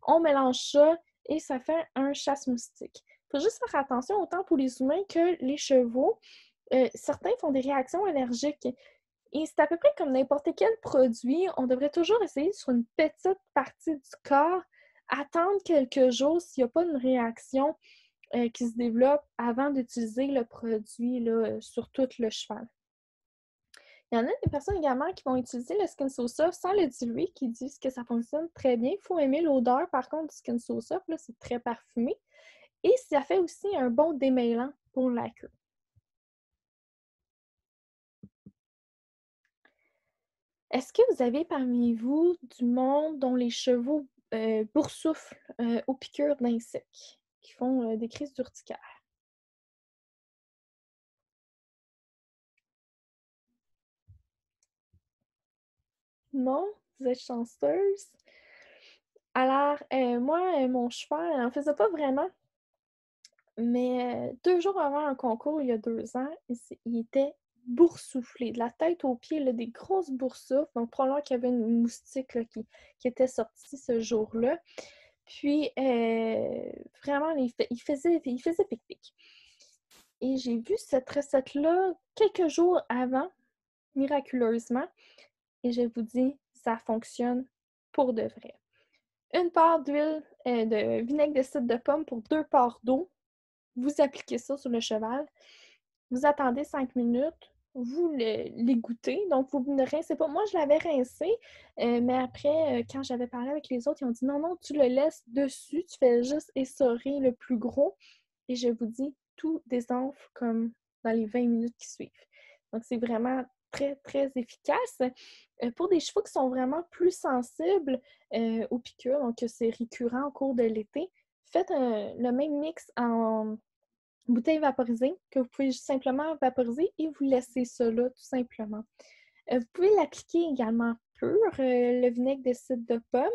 On mélange ça et ça fait un chasse-moustique. Il faut juste faire attention autant pour les humains que les chevaux. Certains font des réactions allergiques. Et c'est à peu près comme n'importe quel produit. On devrait toujours essayer sur une petite partie du corps, attendre quelques jours s'il n'y a pas une réaction qui se développe avant d'utiliser le produit là, sur tout le cheval. Il y en a des personnes également qui vont utiliser le Skin So Soft sans le diluer, qui disent que ça fonctionne très bien. Il faut aimer l'odeur, par contre, du Skin So Soft, là, c'est très parfumé. Et ça fait aussi un bon démêlant pour la queue. Est-ce que vous avez parmi vous du monde dont les chevaux boursouflent aux piqûres d'insectes, qui font des crises d'urticaire? Non? Vous êtes chanceuse? Alors, moi, mon cheval, il en faisait pas vraiment, mais 2 jours avant un concours, il y a 2 ans, il était boursouflé, de la tête aux pieds, là, des grosses boursoufles. Donc, probablement qu'il y avait une moustique là, qui était sortie ce jour-là. Puis, vraiment, il faisait pique-pique. Et j'ai vu cette recette-là quelques jours avant, miraculeusement, et je vous dis, ça fonctionne pour de vrai. Une part d'huile de vinaigre de cidre de pomme pour 2 parts d'eau. Vous appliquez ça sur le cheval. Vous attendez 5 minutes. Vous l'égouttez. Donc, vous ne rincez pas. Moi, je l'avais rincé, mais après, quand j'avais parlé avec les autres, ils ont dit non, non, tu le laisses dessus. Tu fais juste essorer le plus gros. Et je vous dis, tout désenfle comme dans les 20 minutes qui suivent. Donc, c'est vraiment très, très efficace. Pour des chevaux qui sont vraiment plus sensibles aux piqûres, donc que c'est récurrent au cours de l'été, faites le même mix en bouteille vaporisée que vous pouvez simplement vaporiser et vous laissez ça là, tout simplement. Vous pouvez l'appliquer également pur, le vinaigre de cidre de pomme.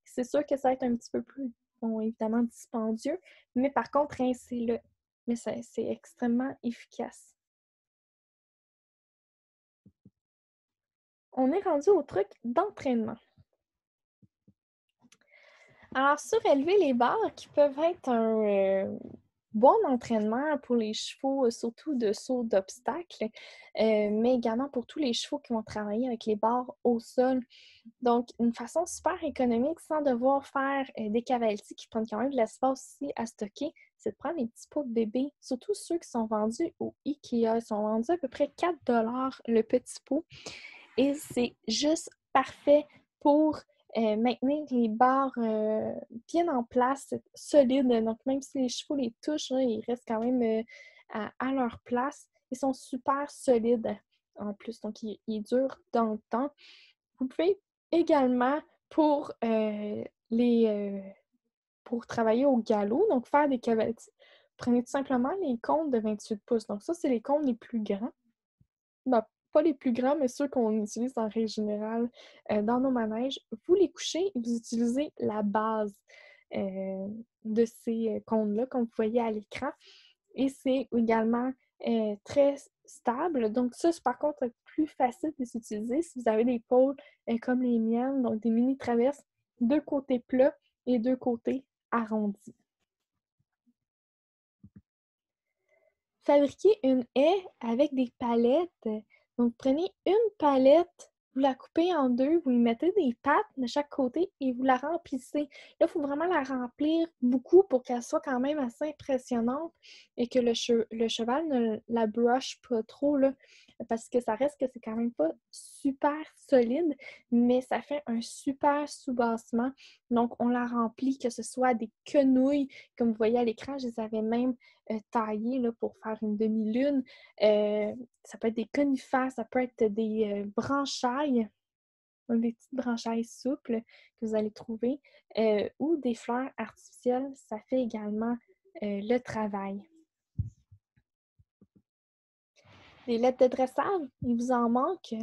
C'est sûr que ça va être un petit peu plus, bon, évidemment, dispendieux, mais par contre, rincez-le. Mais c'est extrêmement efficace. On est rendu au truc d'entraînement. Alors, surélever les barres qui peuvent être un bon entraînement pour les chevaux, surtout de saut d'obstacles, mais également pour tous les chevaux qui vont travailler avec les barres au sol. Donc, une façon super économique sans devoir faire des cavaletis qui prennent quand même de l'espace aussi à stocker, c'est de prendre les petits pots de bébé, surtout ceux qui sont vendus au IKEA. Ils sont vendus à peu près 4 le petit pot. Et c'est juste parfait pour maintenir les barres bien en place, solides. Donc, même si les chevaux les touchent, là, ils restent quand même à leur place. Ils sont super solides en plus. Donc, ils durent dans le temps. Vous pouvez également, pour pour travailler au galop, donc faire des cavaletis, prenez tout simplement les cônes de 28 pouces. Donc, ça, c'est les cônes les plus grands. Ben, pas les plus grands, mais ceux qu'on utilise en règle générale dans nos manèges. Vous les couchez et vous utilisez la base de ces cônes-là, comme vous voyez à l'écran. Et c'est également très stable. Donc ça, c'est par contre plus facile de s'utiliser si vous avez des pôles comme les miennes, donc des mini traverses, 2 côtés plats et 2 côtés arrondis. Fabriquer une haie avec des palettes. Donc, prenez une palette, vous la coupez en 2, vous y mettez des pattes de chaque côté et vous la remplissez. Là, il faut vraiment la remplir beaucoup pour qu'elle soit quand même assez impressionnante et que le cheval ne la brush pas trop, là, parce que ça reste que c'est quand même pas super solide, mais ça fait un super soubassement. Donc, on la remplit, que ce soit des quenouilles, comme vous voyez à l'écran, je les avais même taillées là, pour faire une demi-lune. Ça peut être des conifères, ça peut être des branchailles, des petites branchailles souples que vous allez trouver, ou des fleurs artificielles. Ça fait également le travail. Des lettres de dressage, il vous en manque.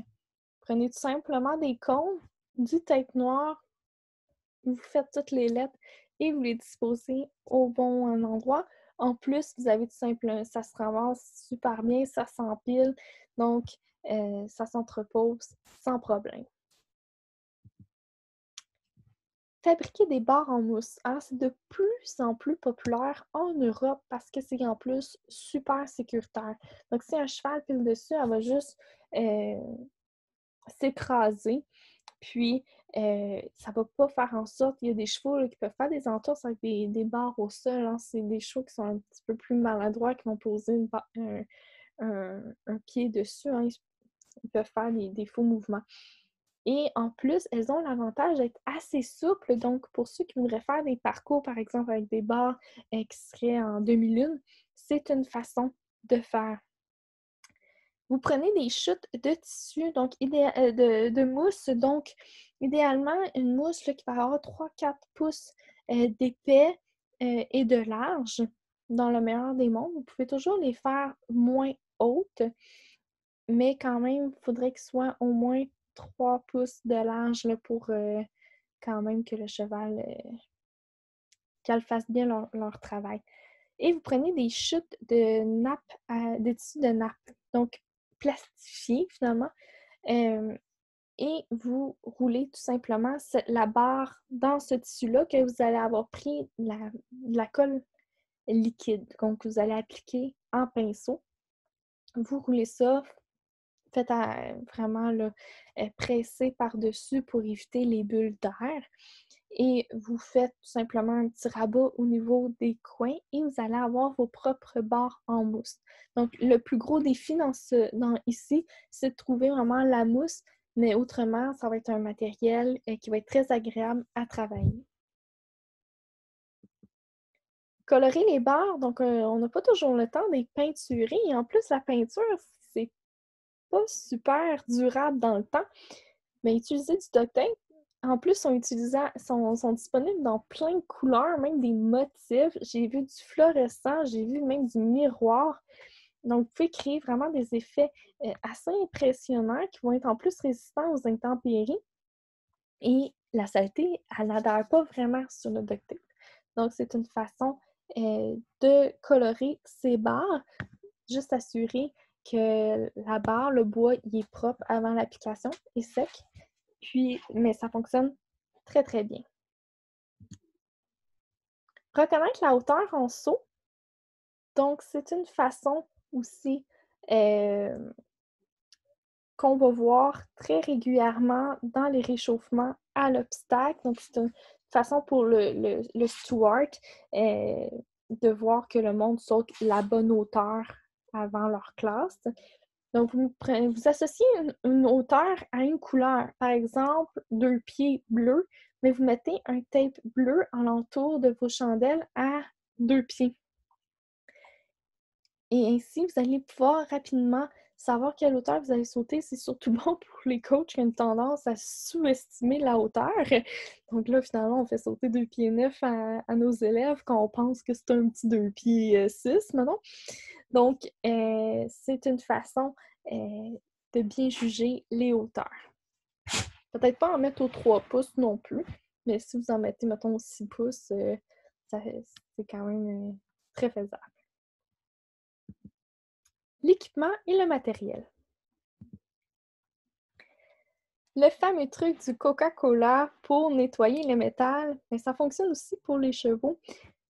Prenez tout simplement des cônes, du tape noir, vous faites toutes les lettres et vous les disposez au bon endroit. En plus, vous avez tout simplement, ça se ramasse super bien, ça s'empile, donc ça s'entrepose sans problème. Fabriquer des barres en mousse. Alors, c'est de plus en plus populaire en Europe parce que c'est en plus super sécuritaire. Donc, si un cheval pile dessus, elle va juste s'écraser. Puis, ça va pas faire en sorte... Il y a des chevaux là, qui peuvent faire des entorses avec des barres au sol. Hein. C'est des chevaux qui sont un petit peu plus maladroits, qui vont poser un pied dessus. Hein. Ils peuvent faire des faux mouvements. Et en plus, elles ont l'avantage d'être assez souples. Donc, pour ceux qui voudraient faire des parcours, par exemple, avec des barres qui seraient en demi-lune, c'est une façon de faire. Vous prenez des chutes de tissu, donc de mousse. Donc, idéalement, une mousse là, qui va avoir 3-4 pouces d'épais et de large. Dans le meilleur des mondes, vous pouvez toujours les faire moins hautes, mais quand même, il faudrait qu'ils soient au moins 3 pouces de large là, pour quand même que le cheval qu'elles fassent bien leur travail. Et vous prenez des chutes de nappe, de tissu de nappe, donc plastifié finalement, et vous roulez tout simplement la barre dans ce tissu-là que vous allez avoir pris la colle liquide, donc vous allez appliquer en pinceau. Vous roulez ça, faites vraiment là, presser par-dessus pour éviter les bulles d'air. Et vous faites tout simplement un petit rabat au niveau des coins et vous allez avoir vos propres barres en mousse. Donc, le plus gros défi ici, c'est de trouver vraiment la mousse, mais autrement, ça va être un matériel qui va être très agréable à travailler. Colorer les barres, donc on n'a pas toujours le temps de les peinturer. Et en plus, la peinture, c'est pas super durable dans le temps. Mais utiliser du duct tape, en plus, sont disponibles dans plein de couleurs, même des motifs. J'ai vu du fluorescent, j'ai vu même du miroir. Donc, vous pouvez créer vraiment des effets assez impressionnants qui vont être en plus résistants aux intempéries. Et la saleté, elle n'adhère pas vraiment sur le duct tape. Donc, c'est une façon de colorer ces barres. Juste assurer que la barre, le bois, il est propre avant l'application et sec. Mais ça fonctionne très, très bien. Reconnaître la hauteur en saut. Donc, c'est une façon aussi qu'on va voir très régulièrement dans les réchauffements à l'obstacle. Donc, c'est une façon pour le steward de voir que le monde saute la bonne hauteur avant leur classe. Donc, vous associez une hauteur à une couleur. Par exemple, 2 pieds bleus, mais vous mettez un tape bleu alentour de vos chandelles à 2 pieds. Et ainsi, vous allez pouvoir rapidement savoir quelle hauteur vous allez sauter. C'est surtout bon pour les coachs qui ont une tendance à sous-estimer la hauteur. Donc là, finalement, on fait sauter 2 pieds 9 à nos élèves quand on pense que c'est un petit 2 pieds 6, maintenant. Donc, c'est une façon de bien juger les hauteurs. Peut-être pas en mettre aux 3 pouces non plus, mais si vous en mettez, mettons, 6 pouces, c'est quand même très faisable. L'équipement et le matériel. Le fameux truc du Coca-Cola pour nettoyer le métal, mais ça fonctionne aussi pour les chevaux.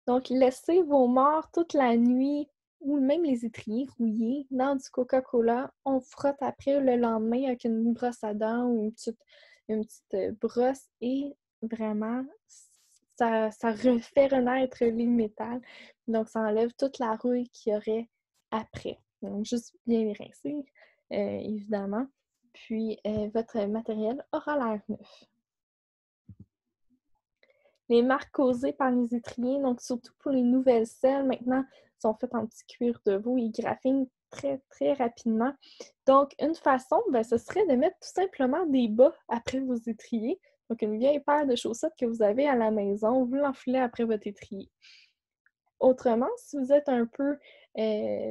Donc, laissez vos morts toute la nuit ou même les étriers rouillés dans du Coca-Cola. On frotte après le lendemain avec une brosse à dents ou une petite brosse et vraiment, ça refait renaître les métals. Donc, ça enlève toute la rouille qu'il y aurait après. Donc, juste bien les rincer, évidemment. Puis, votre matériel aura l'air neuf. Les marques causées par les étriers, donc surtout pour les nouvelles selles, maintenant, sont faites en petit cuir de veau. Ils graffinent très, très rapidement. Donc, une façon, ce serait de mettre tout simplement des bas après vos étriers. Donc, une vieille paire de chaussettes que vous avez à la maison, vous l'enfilez après votre étrier. Autrement, si vous êtes un peu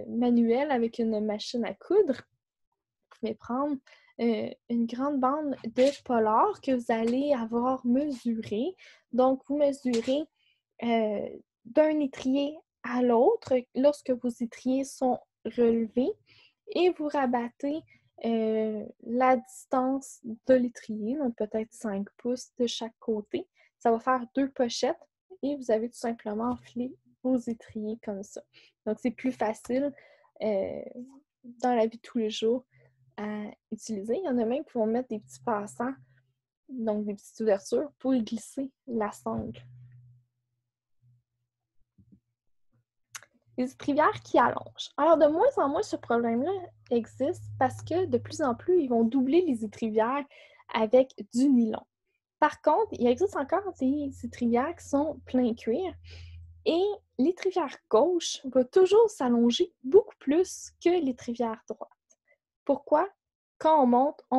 manuel avec une machine à coudre, vous pouvez prendre une grande bande de polar que vous allez avoir mesuré. Donc, vous mesurez d'un étrier à l'autre lorsque vos étriers sont relevés et vous rabattez la distance de l'étrier, donc peut-être 5 pouces de chaque côté. Ça va faire 2 pochettes et vous avez tout simplement enfilé vos étriers comme ça. Donc, c'est plus facile dans la vie de tous les jours à utiliser. Il y en a même qui vont mettre des petits passants, donc des petites ouvertures, pour y glisser la sangle. Les étrivières qui allongent. Alors, de moins en moins, ce problème-là existe parce que de plus en plus, ils vont doubler les étrivières avec du nylon. Par contre, il existe encore des étrivières qui sont plein cuir et l'étrivière gauche va toujours s'allonger beaucoup plus que l'étrivière droite. Pourquoi? Quand on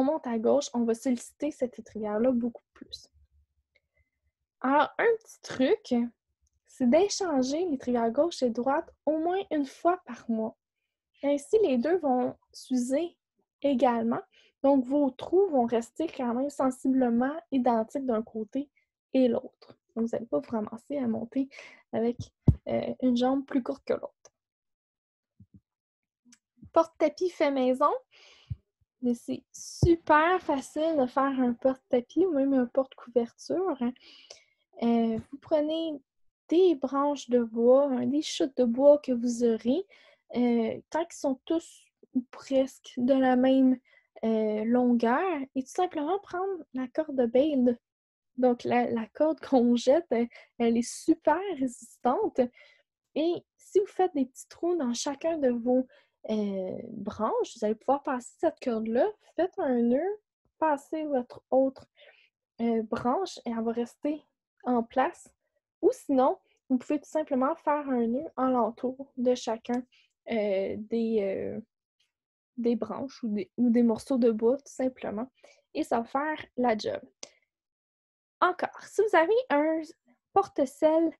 monte à gauche, on va solliciter cette étrivière-là beaucoup plus. Alors, un petit truc, c'est d'échanger l'étrivière gauche et droite au moins une fois par mois. Ainsi, les deux vont s'user également. Donc, vos trous vont rester quand même sensiblement identiques d'un côté et l'autre. Donc, vous n'allez pas vous ramasser à monter avec une jambe plus courte que l'autre. Porte-tapis fait maison. C'est super facile de faire un porte-tapis ou même un porte-couverture. Vous prenez des branches de bois, des chutes de bois que vous aurez, tant qu'ils sont tous ou presque de la même longueur, et tout simplement prendre la corde bail. Donc, la corde qu'on jette, elle est super résistante. Et si vous faites des petits trous dans chacun de vos branches, vous allez pouvoir passer cette corde-là, faites un nœud, passez votre autre branche et elle va rester en place. Ou sinon, vous pouvez tout simplement faire un nœud alentour de chacun des branches ou des morceaux de bois, tout simplement. Et ça va faire la job. Encore, si vous avez un porte-selle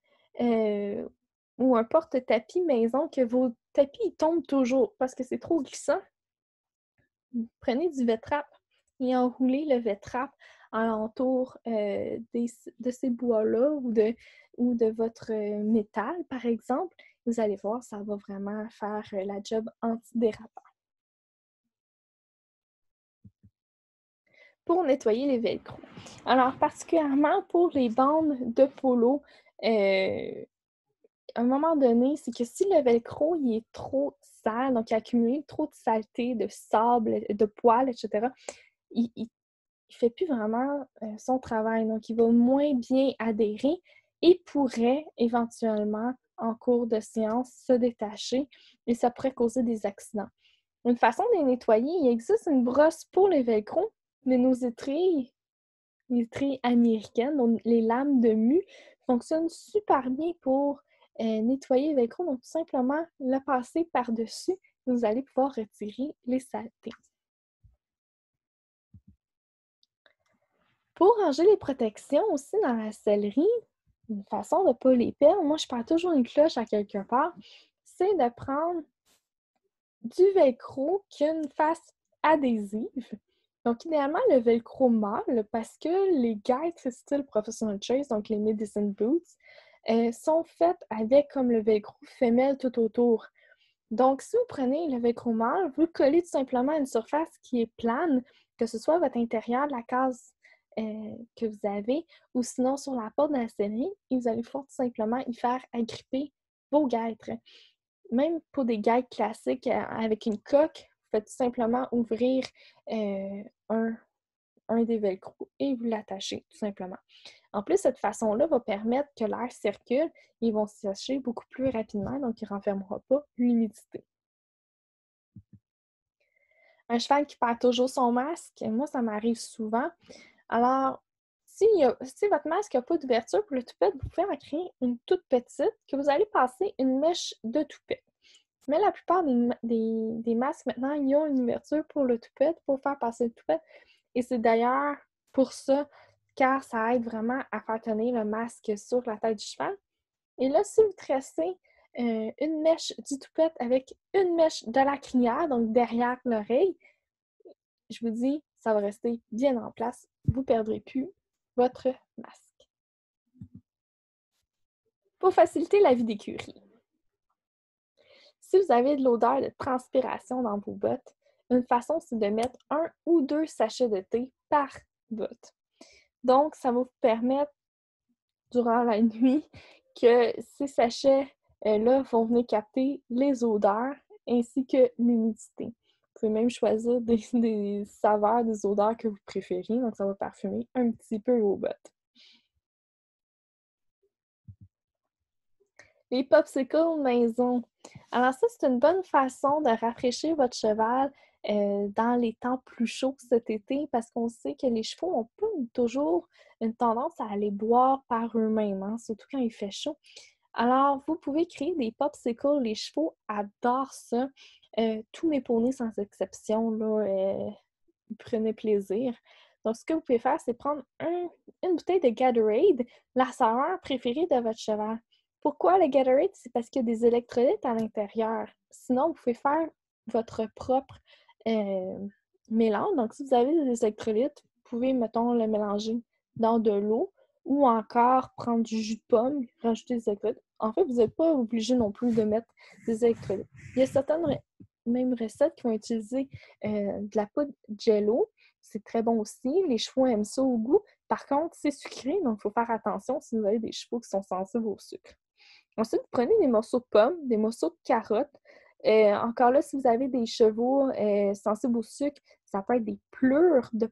ou un porte-tapis maison, que vos tapis tombent toujours parce que c'est trop glissant, prenez du V-Trap et enroulez le V-Trap alentour de ces bois-là ou de votre métal, par exemple. Vous allez voir, ça va vraiment faire la job antidérapant. Pour nettoyer les velcro. Alors, particulièrement pour les bandes de polo, à un moment donné, c'est que si le velcro il est trop sale, donc il a accumulé trop de saleté, de sable, de poils, etc., il fait plus vraiment son travail. Donc, il va moins bien adhérer et pourrait éventuellement, en cours de séance, se détacher et ça pourrait causer des accidents. Une façon de les nettoyer, il existe une brosse pour les velcro, mais nos étrilles, les étrilles américaines, donc les lames de mue, fonctionnent super bien pour nettoyer le velcro. Donc, tout simplement, le passer par-dessus, vous allez pouvoir retirer les saletés. Pour ranger les protections aussi dans la sellerie, une façon de ne pas les perdre, moi je perds toujours une cloche à quelque part, c'est de prendre du velcro qui a une face adhésive. Donc idéalement le velcro mâle parce que les guêtres style Professional Chase, donc les Medicine Boots, sont faites avec comme le velcro femelle tout autour. Donc si vous prenez le velcro mâle, vous le collez tout simplement à une surface qui est plane, que ce soit votre intérieur de la case que vous avez, ou sinon sur la porte de la sellerie, et vous allez pouvoir tout simplement y faire agripper vos guêtres. Même pour des guêtres classiques avec une coque, vous faites tout simplement ouvrir un des velcro et vous l'attachez tout simplement. En plus, cette façon-là va permettre que l'air circule et ils vont sécher beaucoup plus rapidement, donc il ne renfermera pas l'humidité. Un cheval qui perd toujours son masque, moi ça m'arrive souvent. Alors, si votre masque n'a pas d'ouverture pour le toupette, vous pouvez en créer une toute petite que vous allez passer une mèche de toupette. Mais la plupart des masques maintenant, ils ont une ouverture pour le toupette, pour faire passer le toupette. Et c'est d'ailleurs pour ça, car ça aide vraiment à faire tenir le masque sur la tête du cheval. Et là, si vous tressez une mèche du toupette avec une mèche de la crinière, donc derrière l'oreille, je vous dis, ça va rester bien en place. Vous ne perdrez plus votre masque. Pour faciliter la vie d'écurie, si vous avez de l'odeur de transpiration dans vos bottes, une façon, c'est de mettre 1 ou 2 sachets de thé par botte. Donc, ça va vous permettre, durant la nuit, que ces sachets-là vont venir capter les odeurs ainsi que l'humidité. Vous pouvez même choisir des saveurs, des odeurs que vous préférez. Donc, ça va parfumer un petit peu vos bottes. Les popsicles maison. Alors ça, c'est une bonne façon de rafraîchir votre cheval dans les temps plus chauds cet été parce qu'on sait que les chevaux n'ont pas toujours une tendance à aller boire par eux-mêmes, hein, surtout quand il fait chaud. Alors, vous pouvez créer des popsicles. Les chevaux adorent ça. Tous mes poneys, sans exception, là, ils prenaient plaisir. Donc, ce que vous pouvez faire, c'est prendre une bouteille de Gatorade, la saveur préférée de votre cheval. Pourquoi le Gatorade? C'est parce qu'il y a des électrolytes à l'intérieur. Sinon, vous pouvez faire votre propre mélange. Donc, si vous avez des électrolytes, vous pouvez, mettons, le mélanger dans de l'eau ou encore prendre du jus de pomme, rajouter des électrolytes. En fait, vous n'êtes pas obligé non plus de mettre des électrolytes. Il y a certaines mêmes recettes qui vont utiliser de la poudre Jello. C'est très bon aussi. Les chevaux aiment ça au goût. Par contre, c'est sucré, donc il faut faire attention si vous avez des chevaux qui sont sensibles au sucre. Ensuite, vous prenez des morceaux de pommes, des morceaux de carottes. Encore là, si vous avez des chevaux sensibles au sucre, ça peut être des plures de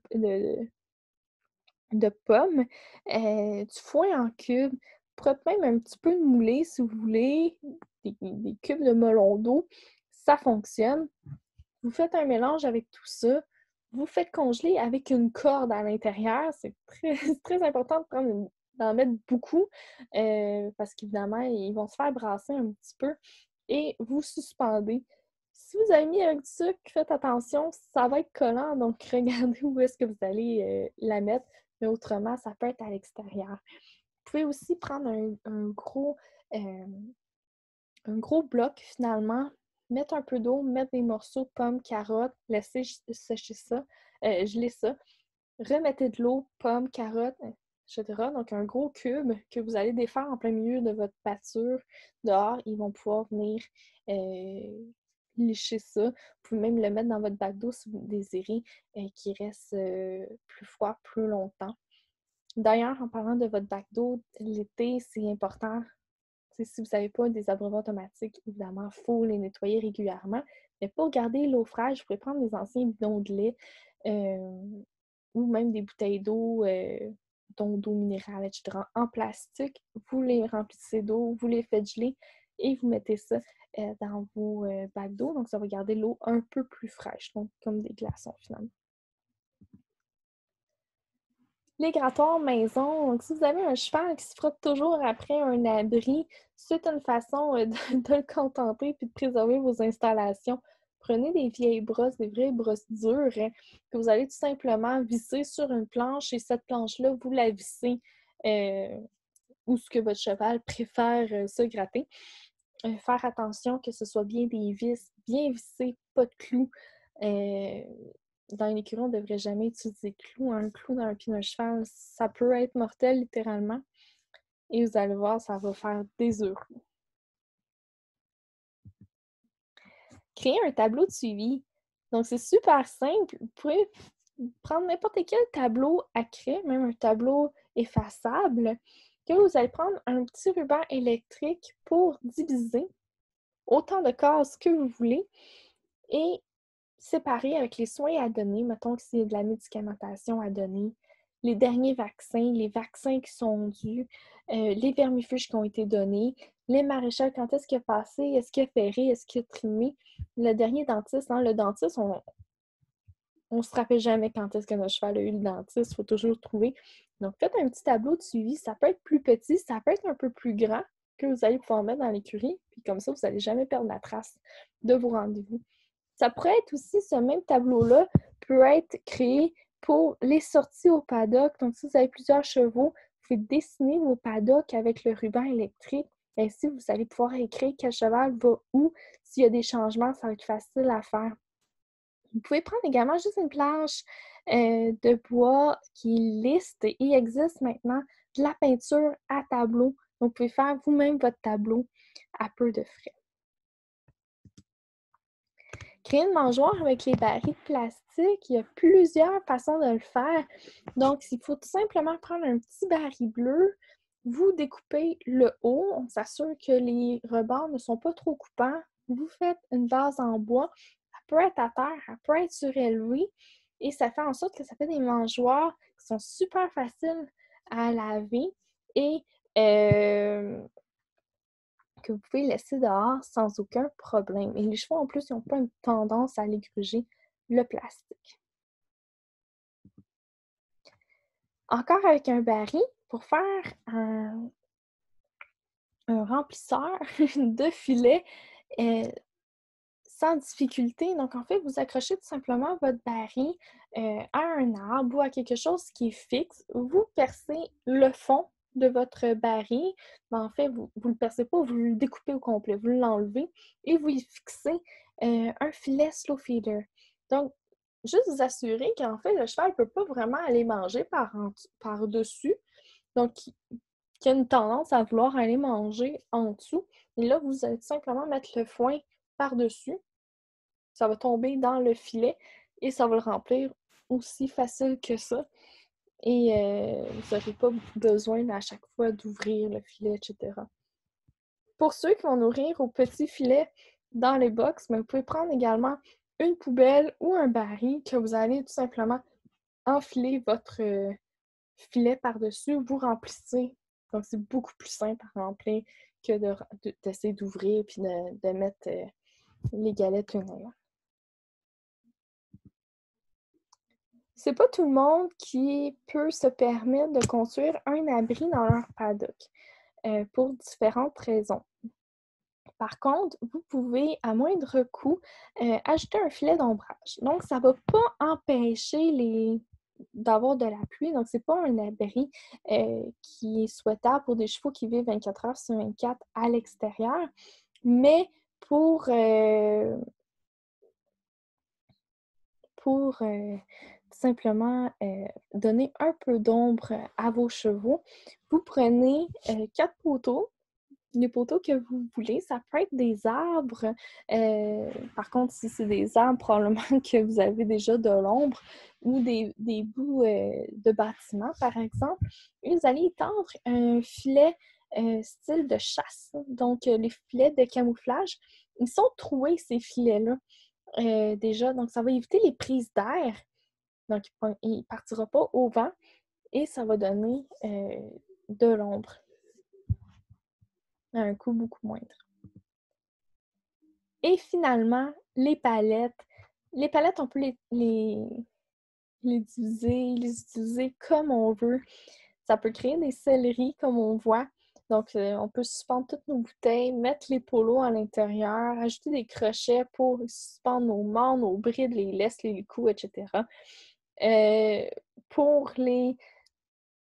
pommes, du foin en cubes, peut-être même un petit peu de moulé si vous voulez, des cubes de melon d'eau, ça fonctionne. Vous faites un mélange avec tout ça, vous faites congeler avec une corde à l'intérieur. C'est très, très important d'en mettre beaucoup parce qu'évidemment, ils vont se faire brasser un petit peu et vous suspendez. Si vous avez mis avec du sucre, faites attention, ça va être collant, donc regardez où est-ce que vous allez la mettre, mais autrement, ça peut être à l'extérieur. Vous pouvez aussi prendre euh, un gros bloc finalement, mettre un peu d'eau, mettre des morceaux de pommes, carottes, laisser sécher ça, geler ça, remettez de l'eau, pommes, carottes, etc. Donc un gros cube que vous allez défaire en plein milieu de votre pâture dehors. Ils vont pouvoir venir licher ça. Vous pouvez même le mettre dans votre bac d'eau si vous désirez qu'il reste plus froid plus longtemps. D'ailleurs, en parlant de votre bac d'eau, l'été, c'est important. Si vous n'avez pas des abreuvants automatiques, évidemment, il faut les nettoyer régulièrement. Mais pour garder l'eau fraîche, vous pouvez prendre des anciens bidons de lait ou même des bouteilles d'eau, d'eau minérale, etc. en plastique. Vous les remplissez d'eau, vous les faites geler et vous mettez ça dans vos bacs d'eau. Donc, ça va garder l'eau un peu plus fraîche, donc comme des glaçons finalement. Les grattoirs maison, donc si vous avez un cheval qui se frotte toujours après un abri, c'est une façon de le contenter et de préserver vos installations. Prenez des vieilles brosses, des vraies brosses dures que vous allez tout simplement visser sur une planche et cette planche-là, vous la vissez où ce que votre cheval préfère se gratter. Faire attention que ce soit bien des vis, bien vissé, pas de clous. Dans une écurie, on ne devrait jamais utiliser de clous. Un clou dans un pied d'un cheval, ça peut être mortel littéralement. Et vous allez voir, ça va faire des heureux. Créer un tableau de suivi. Donc, c'est super simple. Vous pouvez prendre n'importe quel tableau à craie, même un tableau effaçable, que vous allez prendre un petit ruban électrique pour diviser autant de cases que vous voulez et séparer avec les soins à donner, mettons que c'est de la médicamentation à donner, les derniers vaccins, les vaccins qui sont dus, les vermifuges qui ont été donnés, les maréchals, quand est-ce qu'il a passé, est-ce qu'il a ferré, est-ce qu'il a trimé, le dernier dentiste, hein, le dentiste, on se rappelle jamais quand est-ce que notre cheval a eu le dentiste, il faut toujours trouver. Donc, faites un petit tableau de suivi, ça peut être plus petit, ça peut être un peu plus grand que vous allez pouvoir mettre dans l'écurie, puis comme ça, vous n'allez jamais perdre la trace de vos rendez-vous. Ça pourrait être aussi, ce même tableau-là peut être créé pour les sorties au paddock. Donc, si vous avez plusieurs chevaux, vous pouvez dessiner vos paddocks avec le ruban électrique. Ainsi, vous allez pouvoir écrire quel cheval va où. S'il y a des changements, ça va être facile à faire. Vous pouvez prendre également juste une planche de bois qui est lisse. Il existe maintenant de la peinture à tableau. Donc, vous pouvez faire vous-même votre tableau à peu de frais. Créer une mangeoire avec les barils de plastique, il y a plusieurs façons de le faire. Donc, il faut tout simplement prendre un petit baril bleu, vous découpez le haut, on s'assure que les rebords ne sont pas trop coupants. Vous faites une base en bois, elle peut être à terre, elle peut être surélevée et ça fait en sorte que ça fait des mangeoires qui sont super faciles à laver et que vous pouvez laisser dehors sans aucun problème. Et les chevaux, en plus, ils n'ont pas une tendance à aller gruger le plastique. Encore avec un baril, pour faire un remplisseur de filet sans difficulté. Donc, en fait, vous accrochez tout simplement votre baril à un arbre ou à quelque chose qui est fixe. Vous percez le fond de votre baril. Mais en fait, vous ne le percez pas, vous le découpez au complet. Vous l'enlevez et vous y fixez un filet slow feeder. Donc, juste vous assurer qu'en fait, le cheval ne peut pas vraiment aller manger par-dessus. Donc, qui a une tendance à vouloir aller manger en dessous. Et là, vous allez tout simplement mettre le foin par-dessus. Ça va tomber dans le filet et ça va le remplir aussi facile que ça. Et vous n'aurez pas besoin à chaque fois d'ouvrir le filet, etc. Pour ceux qui vont nourrir au petit filet dans les box, mais vous pouvez prendre également une poubelle ou un baril que vous allez tout simplement enfiler votre filet par-dessus. Vous remplissez. Donc, c'est beaucoup plus simple à remplir que d'essayer d'ouvrir puis de mettre les galettes une à une. C'est pas tout le monde qui peut se permettre de construire un abri dans leur paddock pour différentes raisons. Par contre, vous pouvez, à moindre coût, ajouter un filet d'ombrage. Donc, ça ne va pas empêcher d'avoir de la pluie. Donc, ce n'est pas un abri qui est souhaitable pour des chevaux qui vivent 24 heures sur 24 à l'extérieur. Mais pour tout simplement donner un peu d'ombre à vos chevaux, vous prenez 4 poteaux, les poteaux que vous voulez. Ça peut être des arbres. Par contre, si c'est des arbres, probablement que vous avez déjà de l'ombre ou des bouts de bâtiments, par exemple. Et vous allez étendre un filet style de chasse. Donc, les filets de camouflage, ils sont troués, ces filets-là. Déjà, donc ça va éviter les prises d'air. Donc, il ne partira pas au vent et ça va donner de l'ombre à un coût beaucoup moindre. Et finalement, les palettes. Les palettes, on peut les utiliser comme on veut. Ça peut créer des selleries comme on voit. Donc, on peut suspendre toutes nos bouteilles, mettre les polos à l'intérieur, ajouter des crochets pour suspendre nos mâts, nos brides, les laisses, les coups, etc. Pour les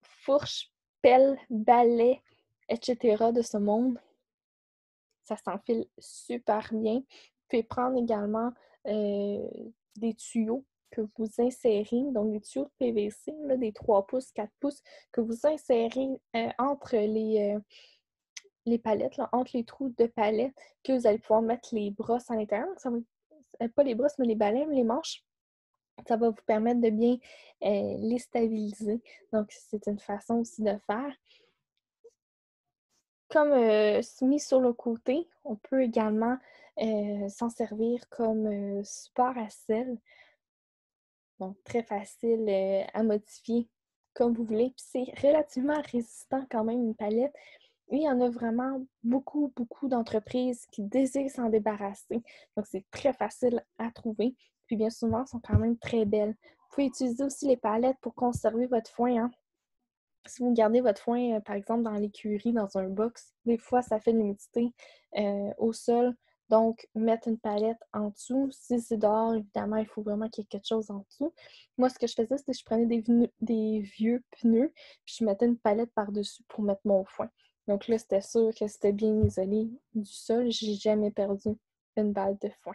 fourches, pelles, balais, etc. de ce monde, ça s'enfile super bien. Vous pouvez prendre également des tuyaux que vous insérez, donc des tuyaux de PVC, là, des 3 pouces, 4 pouces, que vous insérez entre les palettes, là, entre les trous de palettes, que vous allez pouvoir mettre les brosses à l'intérieur. Ça va, pas les brosses, mais les balais, les manches. Ça va vous permettre de bien les stabiliser. Donc, c'est une façon aussi de faire. Comme mis sur le côté, on peut également s'en servir comme support à selle. Donc, très facile à modifier comme vous voulez. Puis c'est relativement résistant quand même, une palette. Et il y en a vraiment beaucoup, beaucoup d'entreprises qui désirent s'en débarrasser. Donc, c'est très facile à trouver. Puis bien souvent, elles sont quand même très belles. Vous pouvez utiliser aussi les palettes pour conserver votre foin, hein. Si vous gardez votre foin, par exemple, dans l'écurie, dans un box, des fois, ça fait de l'humidité au sol. Donc, mettre une palette en dessous. Si c'est dehors, évidemment, il faut vraiment qu'il y ait quelque chose en dessous. Moi, ce que je faisais, c'était que je prenais des vieux pneus, puis je mettais une palette par-dessus pour mettre mon foin. Donc là, c'était sûr que c'était bien isolé du sol. J'ai jamais perdu une balle de foin.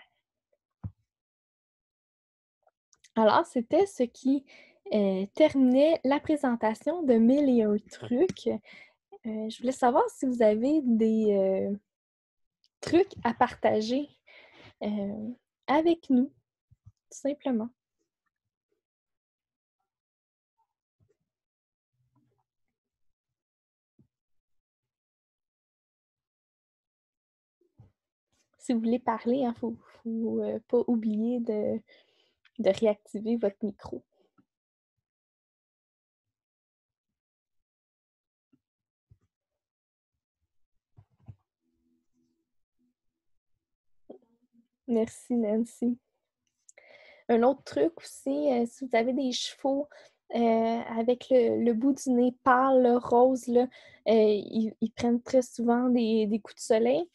Alors, c'était ce qui terminait la présentation de 1001 trucs. Je voulais savoir si vous avez des trucs à partager avec nous, tout simplement. Si vous voulez parler, il ne faut pas oublier de réactiver votre micro. Merci, Nancy. Un autre truc aussi, si vous avez des chevaux avec le bout du nez pâle, là, rose, là, ils prennent très souvent des coups de soleil.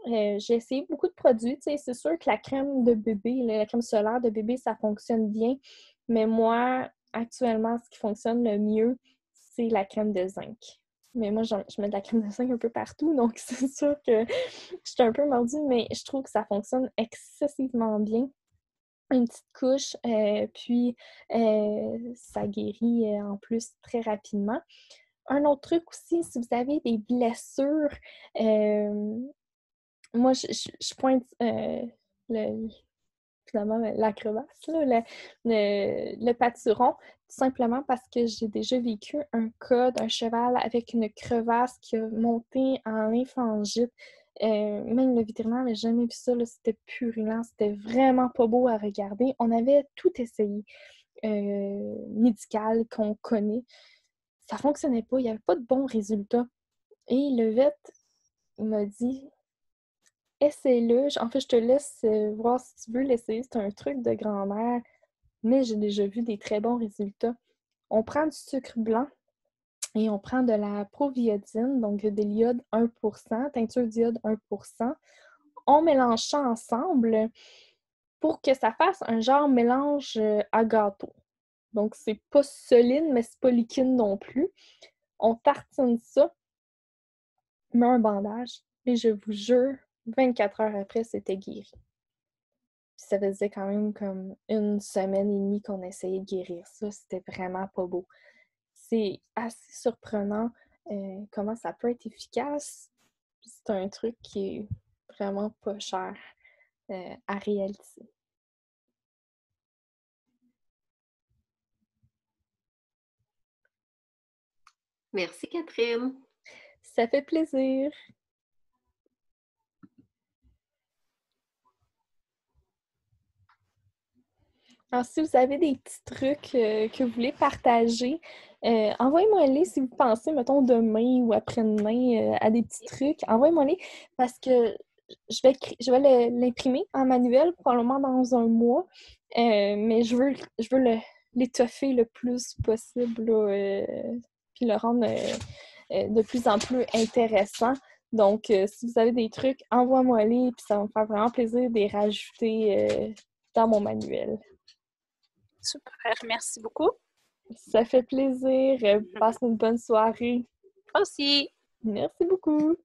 J'ai essayé beaucoup de produits. Tu sais, c'est sûr que la crème de bébé, la crème solaire de bébé, ça fonctionne bien. Mais moi, actuellement, ce qui fonctionne le mieux, c'est la crème de zinc. Mais moi, je mets de la crème de zinc un peu partout, donc c'est sûr que je suis un peu mordue, mais je trouve que ça fonctionne excessivement bien. Une petite couche, puis ça guérit en plus très rapidement. Un autre truc aussi, si vous avez des blessures, moi, je pointe le, finalement la crevasse, là, le pâturon, tout simplement parce que j'ai déjà vécu un cas d'un cheval avec une crevasse qui a monté en lymphangite. Même le vétérinaire n'avait jamais vu ça, là, c'était purulent, c'était vraiment pas beau à regarder. On avait tout essayé médical qu'on connaît. Ça fonctionnait pas, il n'y avait pas de bons résultats. Et le vet m'a dit essaie-le. En fait, je te laisse voir si tu veux l'essayer. C'est un truc de grand-mère, mais j'ai déjà vu des très bons résultats. On prend du sucre blanc et on prend de la proviodine, donc de l'iode 1%, teinture d'iode 1%. On mélange ça ensemble pour que ça fasse un genre mélange à gâteau. Donc, c'est pas solide, mais c'est pas liquide non plus. On tartine ça, met un bandage, et je vous jure, 24 heures après, c'était guéri. Puis ça faisait quand même comme 1 semaine et demie qu'on essayait de guérir ça. C'était vraiment pas beau. C'est assez surprenant comment ça peut être efficace. C'est un truc qui est vraiment pas cher à réaliser. Merci, Catherine. Ça fait plaisir. Alors, si vous avez des petits trucs que vous voulez partager, envoyez-moi-les si vous pensez, mettons, demain ou après-demain à des petits trucs. Envoyez-moi-les parce que je vais l'imprimer en manuel probablement dans un mois, mais je veux l'étoffer le plus possible là, puis le rendre de plus en plus intéressant. Donc, si vous avez des trucs, envoyez-moi-les, puis ça va me faire vraiment plaisir de les rajouter dans mon manuel. Super, merci beaucoup. Ça fait plaisir. Passe une bonne soirée. Toi aussi. Merci beaucoup.